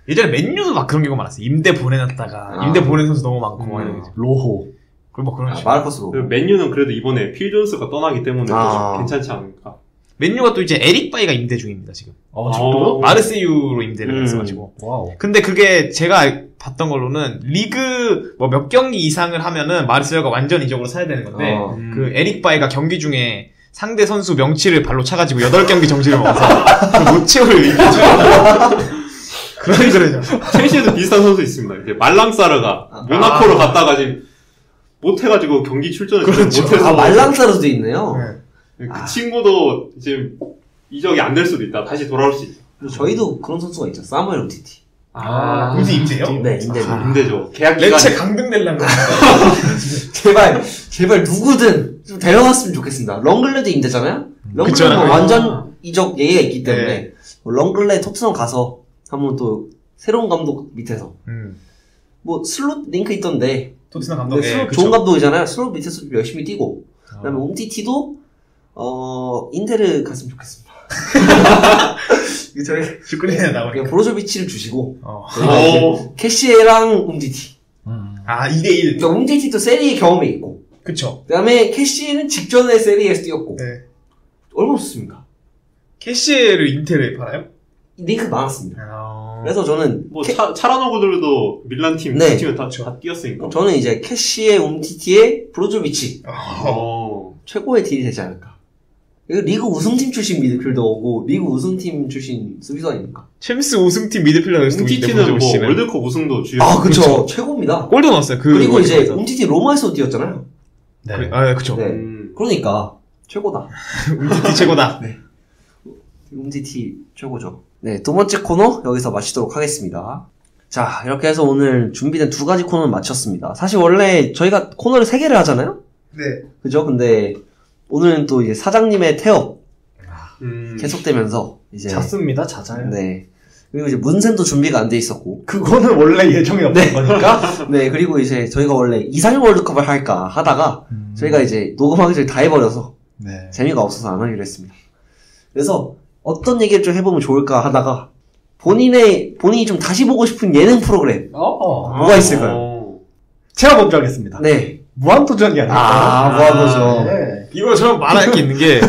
예전에 맨유도 막 그런 경우가 많았어요. 임대 보내놨다가 임대 보낸 선수 너무 많고 로호. 그리고 뭐 그런 식으로. 마르코스로. 맨유는 그래도 이번에 필 존스가 떠나기 때문에 좀 괜찮지 않을까. 맨유가 또 이제 에릭 바이가 임대 중입니다 지금. 지금도요? 마르세유로 임대를 했어가지고. 와우. 근데 그게 제가 봤던 걸로는 리그 뭐 몇 경기 이상을 하면은 마르세유가 완전 이적으로 사야 되는 건데 그 에릭 바이가 경기 중에 상대 선수 명치를 발로 차가지고 8경기 정지를 먹어서 못 채울 의미죠. 그런 거죠. 첼시에도 비슷한 선수 있습니다. 이제 말랑사르가 모나코로 갔다가 지금 못해가지고 경기 출전을 못해서 말랑사르도 있네요. 그 친구도 지금 이적이 안 될 수도 있다. 다시 돌아올 수 있다. 저희도 그런 선수가 있죠. 사무엘 우티티. 우디 임대요? 네, 임대죠. 계약 기간 렌체 강등 내려면 제발 누구든 좀 데려갔으면 좋겠습니다. 렁글레도 임대잖아요. 렁글레는 뭐 완전 이적 예의가 있기 때문에 렁글레 토트넘 가서 한번 또 새로운 감독 밑에서 뭐 슬롯 링크 있던데 토트넘 감독 슬롯 좋은 감독이잖아요. 슬롯 밑에서 좀 열심히 뛰고 그다음에 옴티티도 인테르 갔으면 좋겠습니다. 저희 슈크리네 나오니까 브로조비치를 주시고 캐시에랑 옴티티 2대1 그러니까 옴티티도 세리에 경험이 있고 그쵸. 그 다음에 캐시에는 직전에 세리에서 뛰었고 얼마나 좋습니까? 캐시에를 인텔에 팔아요? 링크 많았습니다. 그래서 저는 뭐 차라노그들도 밀란 팀 네. 팀에 다 뛰었으니까. 저는 이제 캐시에 옴티티에 브로조비치 최고의 딜이 되지 않을까. 리그 우승팀 출신 미드필더고 리그 우승팀 출신 수비수 아닙니까? 챔스 우승팀 미드필더가 옴티티는 뭐 월드컵 우승도 주요. 그쵸. 최고입니다. 골도 넣었어요. 그리고 이제 옴티티 로마에서 뛰었잖아요. 네. 그쵸. 네. 그러니까 최고다. 옴티티 최고다. 네. 옴티티 최고죠. 네, 두 번째 코너 여기서 마치도록 하겠습니다. 자, 이렇게 해서 오늘 준비된 2가지 코너는 마쳤습니다. 사실 원래 저희가 코너를 3개를 하잖아요? 네. 그죠? 근데 오늘은 또 이제 사장님의 태업 계속되면서 이제 잤습니다. 잦아요. 네. 그리고 이제 문센도 준비가 안 돼 있었고 그거는 원래 예정이 없는 거니까. 네. 그리고 이제 저희가 원래 이상형 월드컵을 할까 하다가 저희가 이제 녹음하기 전에 다 해버려서 재미가 없어서 안 하기로 했습니다. 그래서 어떤 얘기를 좀 해보면 좋을까 하다가 본인이 좀 다시 보고 싶은 예능 프로그램 뭐가 있을까요? 제가 먼저 하겠습니다. 네. 무한도전이 아닐까요? 무한도전. 네. 이거 저 말할 게 있는 게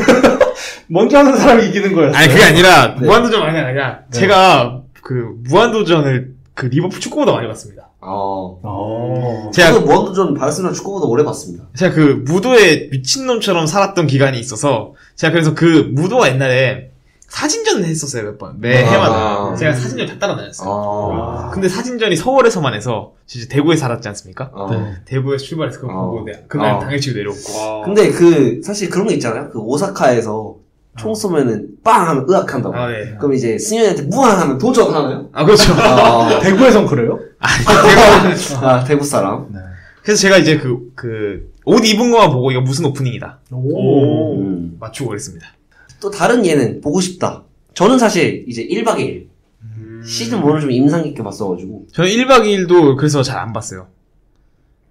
먼저 하는 사람이 이기는 거였어요. 아니 그게 아니라 무한도전 아니라 제가 그 무한도전을 그 리버풀 축구보다 많이 봤습니다. 제가 무한도전 바르셀로나 축구보다 오래 봤습니다. 제가 그 무도에 미친놈처럼 살았던 기간이 있어서 제가 그래서 그 무도가 옛날에 사진전을 했었어요, 몇 번. 매 해마다. 제가 사진전 다 따라다녔어요. 근데 사진전이 서울에서만 해서, 진짜 대구에 살았지 않습니까? 대구에서 출발해서 그거 보고, 그날 당일치고 내려오고. 근데 사실 그런 거 있잖아요. 그 오사카에서 총 쏘면은 빵 하면 으악한다고. 네. 그럼 이제 승현이한테 무한 하면 도전하나요? 그렇죠. 대구에선 그래요? 대구 사람. 네. 그래서 제가 이제 옷 입은 거만 보고 이거 무슨 오프닝이다. 맞추고 그랬습니다. 또 다른 예능 보고 싶다. 저는 사실 이제 1박 2일 시즌 1을 좀 인상 깊게 봤어가지고 저는 1박 2일도 그래서 잘 안 봤어요.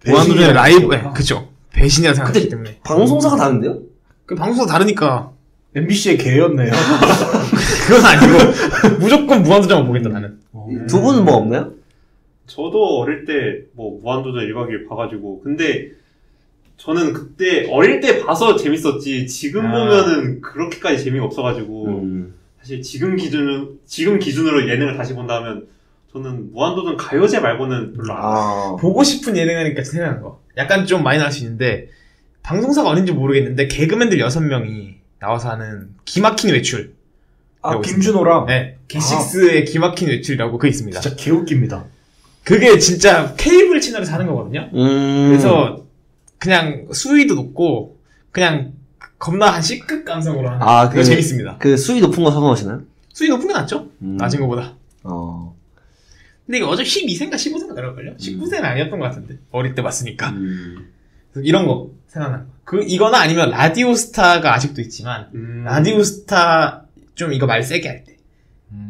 무한도전의 라이브 그쵸. 배신이라 생각했기 때문에. 방송사가 다른데요? 그 방송사 다르니까 MBC의 개였네요. 그건 아니고 무조건 무한도전만 보겠다 나는. 두 분은 뭐 없나요? 저도 어릴 때 뭐 무한도전 1박 2일 봐가지고 근데 저는 그때 어릴 때 봐서 재밌었지 지금 보면은 그렇게까지 재미가 없어가지고 사실 지금 기준으로 예능을 다시 본다면 저는 무한도전 가요제 말고는 별로 안 보고 싶은 예능하니까 생각난 거. 약간 좀 많이 나올 수 있는데 방송사가 어딘지 모르겠는데 개그맨들 6명이 나와서 하는 기막힌 외출. 김준호랑? 네. 게식스의 기막힌 외출이라고 그게 있습니다. 진짜 개웃깁니다. 그게 진짜 케이블 채널에서 하는 거거든요. 그래서 그냥 수위도 높고 그냥 겁나 한 C급 감성으로 하는 그거 재밌습니다. 그 수위 높은 거 선호하시나요? 수위 높은 게 낫죠? 낮은 거보다. 근데 이거 어차피 12세인가 15세인가 그럴걸요? 19세는 아니었던 것 같은데 어릴 때 봤으니까. 이런 거 생각나. 이거나 아니면 라디오스타가 아직도 있지만 라디오스타 좀 이거 말 세게 할 때.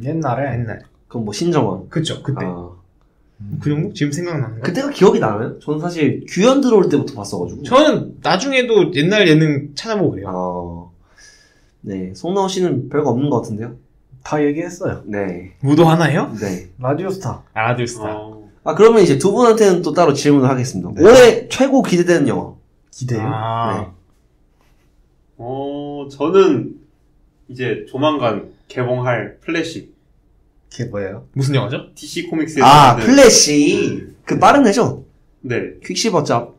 옛날에. 그럼 뭐 신정원. 그쵸 그때. 그 정도? 지금 생각나는 거? 그때가 기억이 나나요? 저는 사실 규현 들어올 때부터 봤어가지고. 저는 나중에도 옛날 예능 찾아보고 그래요. 네. 송나호 씨는 별거 없는 것 같은데요? 다 얘기했어요. 네. 무도 하나요? 네. 라디오스타. 라디오스타. 그러면 이제 두 분한테는 또 따로 질문을 하겠습니다. 네. 올해 최고 기대되는 영화. 기대요? 네. 저는 이제 조만간 개봉할 플래시. 그게 뭐예요? 무슨 영화죠? DC 코믹스에서 플래시. 그 빠른 애죠? 네. 퀵시버 짭.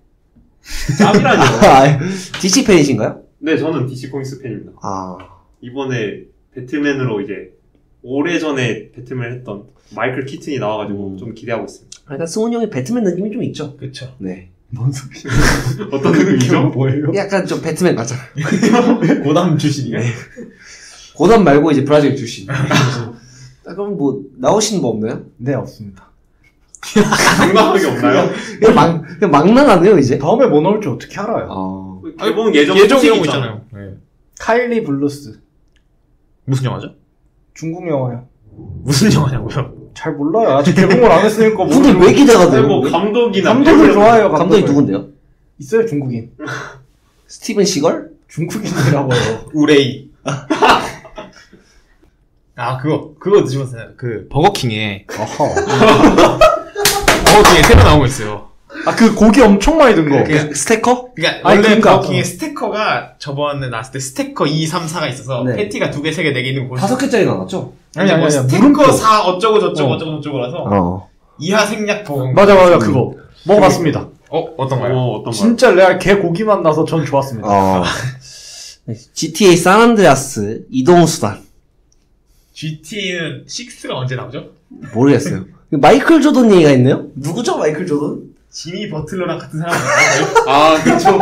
짭이라뇨. DC 팬이신가요? 네, 저는 DC 코믹스 팬입니다. 이번에 배트맨으로 이제 오래전에 배트맨을 했던 마이클 키튼이 나와가지고 좀 기대하고 있습니다. 약간 승훈이 형의 배트맨 느낌이 좀 있죠? 그쵸. 네. 뭔 소리? 어떤 느낌이죠? 뭐예요? 약간 좀 배트맨 같잖아. 고담 출신이요? 네. 고담 말고 이제 브라질 출신. 그럼 뭐 나오신 뭐 없나요? 네, 없습니다. 장난하게 없나요? 그냥 막 나가네요 이제. 다음에 뭐 나올지 어떻게 알아요? 개봉 예정 이런 거 있잖아요. 네. 카일리 블루스. 무슨 영화죠? 중국 영화요. 무슨 영화냐고요? 잘 몰라요. 아직 개봉을 안 했으니까. 근데 왜 기대가 돼요? 뭐 감독이나 감독을 좋아해요. 감독이 누군데요? 있어요, 중국인. 스티븐 시걸? 중국인이라고요. 우레이. 그거 드셔보세요. 버거킹에. 버거킹에 새로 나온 거 있어요. 그 고기 엄청 많이 든 거. 스테커? 그러니까 원래 버거킹에 스테커가 저번에 나왔을 때 스테커 2, 3, 4가 있어서 패티가 2개, 3개, 4개 있는 거 5개짜리 나왔죠? 아니, 스테커 4 어쩌고 저쩌고라서 이하 생략 버거. 맞아, 그거. 먹어봤습니다. 어떤가요? 어떤가요? 진짜 레알 개 고기만 나서 전 좋았습니다. GTA 산안드레아스 이동수단. GT는 6가 언제 나오죠? 모르겠어요. 마이클 조던 얘기가 있네요? 누구죠, 마이클 조던? 지미 버틀러랑 같은 사람 아닌가요? 그렇죠.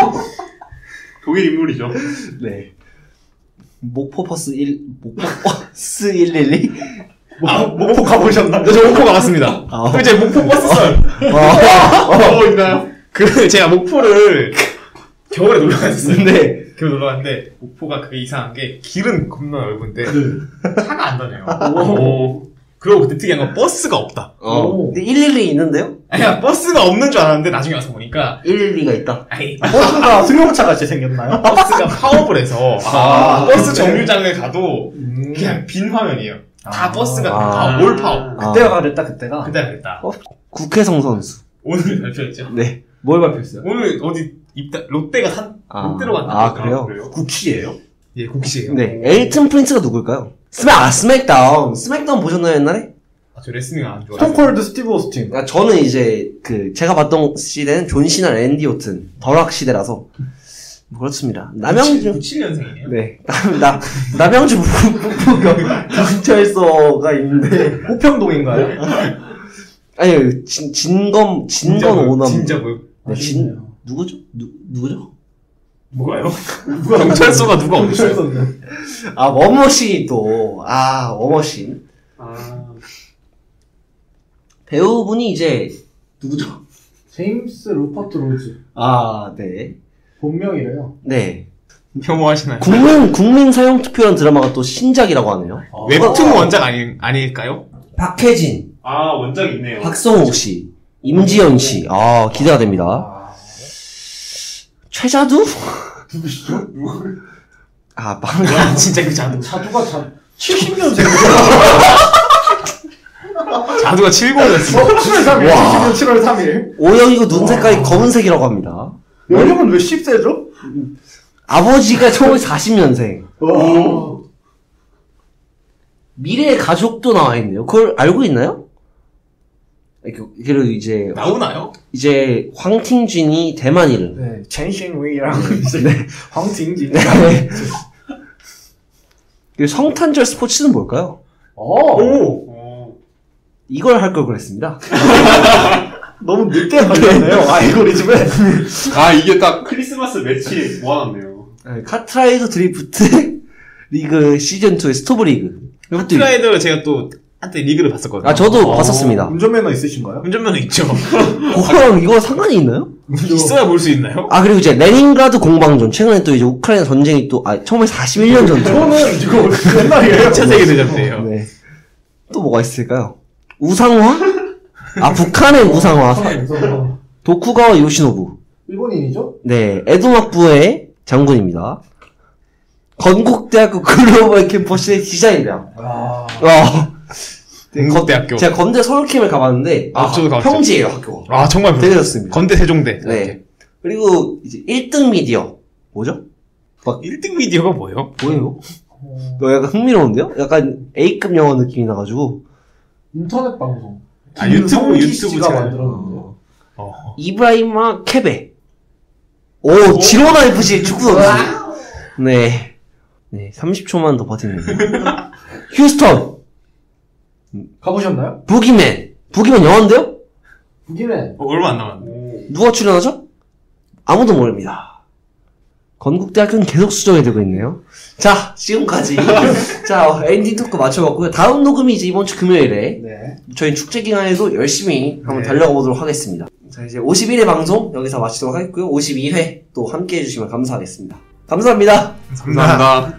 독일 인물이죠. 네. 목포버스 112? 목포 가보셨나요? 저 목포 가봤습니다. 그 이제 목포 버스 썰. 있나요? 제가 목포를 겨울에 놀러 갔었어요. 네. 겨울 놀러 갔는데 목포가 그게 이상한 게 길은 겁나 넓은데 차가 안 다녀요. 그리고 그때 특이한 건 버스가 없다. 근데 112 있는데요? 아니야, 버스가 없는 줄 알았는데 나중에 와서 보니까 112가 있다. 아니, 버스가 승용차 같이 생겼나요? 버스가 파업을 해서 버스 정류장에 가도 그냥 빈 화면이에요. 다 버스가 다 올 파업. 그때가 그랬다. 그랬다. 국회성 선수. 오늘 발표했죠. 네. 뭘 발표했어요? 오늘 어디 롯데가 롯데로 갔나? 그래요? 국시예요? 예, 국시예요. 네. 엘튼 프린스가 누굴까요? 스맥다운. 스맥다운 보셨나요, 옛날에? 저 레슬링 안 좋아해요. 스톤콜드 스티브 오스틴. 저는 이제 제가 봤던 시대는 존 시나 앤디 오튼 더락 시대라서 뭐 그렇습니다. 남양주 97년생이네요. 네. 남양주 경찰서가 있는데 호평동인가요? 아니 진건 오남. 진짜 뭐? 네, 누구죠? 누구죠? 뭐가요? 경찰서가 누가 없어요? 워머신이 또 워머신. 배우분이 이제 누구죠? 제임스 루퍼트 로즈. 네. 본명이래요. 네. 혐오하시나요? 국민 사형 투표라는 드라마가 또 신작이라고 하네요. 웹툰 원작 아닐까요? 박혜진. 원작이 있네요. 박성호 씨. 임지연 씨. 기대가 됩니다. 최자두? 누구시죠? 진짜 그 자두. 자두가 70년생. 누가 70이었어. 7월 3일. 70년 7월 3일. 오영이고 눈 색깔이 검은색이라고 합니다. 연령은 왜 10세죠? 아버지가 1940년생. 미래의 가족도 나와 있네요. 그걸 알고 있나요? 그리고 이제 나오나요? 이제 황팅준이 대만이를. 네, 첸신웨이랑 이제 황팅진. 네. 그리고 성탄절 스포츠는 뭘까요? 이걸 할 걸 그랬습니다. 너무 늦게 걸렸네요. 알고리즘에. 아, 이게 딱 크리스마스 매치 모아놨네요. 네, 카트라이더 드리프트 리그 시즌2의 스토브 리그. 카트라이더를 제가 또 한때 리그를 봤었거든요. 아, 저도 봤었습니다. 운전면허 있으신가요? 운전면허 있죠. 그거랑 이거 상관이 있나요? 있어야 볼 수 있나요? 아, 그리고 이제 레닌그라드 공방전. 최근에 또 이제 우크라이나 전쟁이 또, 1941년 전쟁. 저는 지금 옛날이에요. 2차 세계대전 때예요. 네. 또 뭐가 있을까요? 우상화? 아, 북한의 우상화. 도쿠가와 요시노부. 일본인이죠? 네, 에도막부의 장군입니다. 건국대학교 글로벌 캠퍼스의 디자인대학. 건국대학교. 제가 건대 서울캠을 가봤는데, 저도 가봤죠. 평지예요, 학교가. 아, 정말 되게 좋습니다. 건대 세종대. 네. 그리고 이제 1등 미디어. 뭐죠? 1등 미디어가 뭐예요? 뭐예요? 약간 흥미로운데요? 약간 A급 영화 느낌이 나가지고. 인터넷 방송. 유튜브 씨가 제가 만들었는데요. 이브라이마 케베. 오, 지로나 FC 축구 선수. 네. 네, 30초만 더 버티면 됩니다. 휴스턴. 가보셨나요? 부기맨. 부기맨 영화인데요? 부기맨. 얼마 안 남았네. 누가 출연하죠? 아무도 모릅니다. 건국대학교는 계속 수정이 되고 있네요. 자, 지금까지. 자, 엔딩 토크 맞춰봤고요. 다음 녹음이 이제 이번 주 금요일에. 네. 저희 축제 기간에도 열심히 한번 달려가 보도록 하겠습니다. 자, 이제 51회 방송 여기서 마치도록 하겠고요. 52회 또 함께 해주시면 감사하겠습니다. 감사합니다. 감사합니다.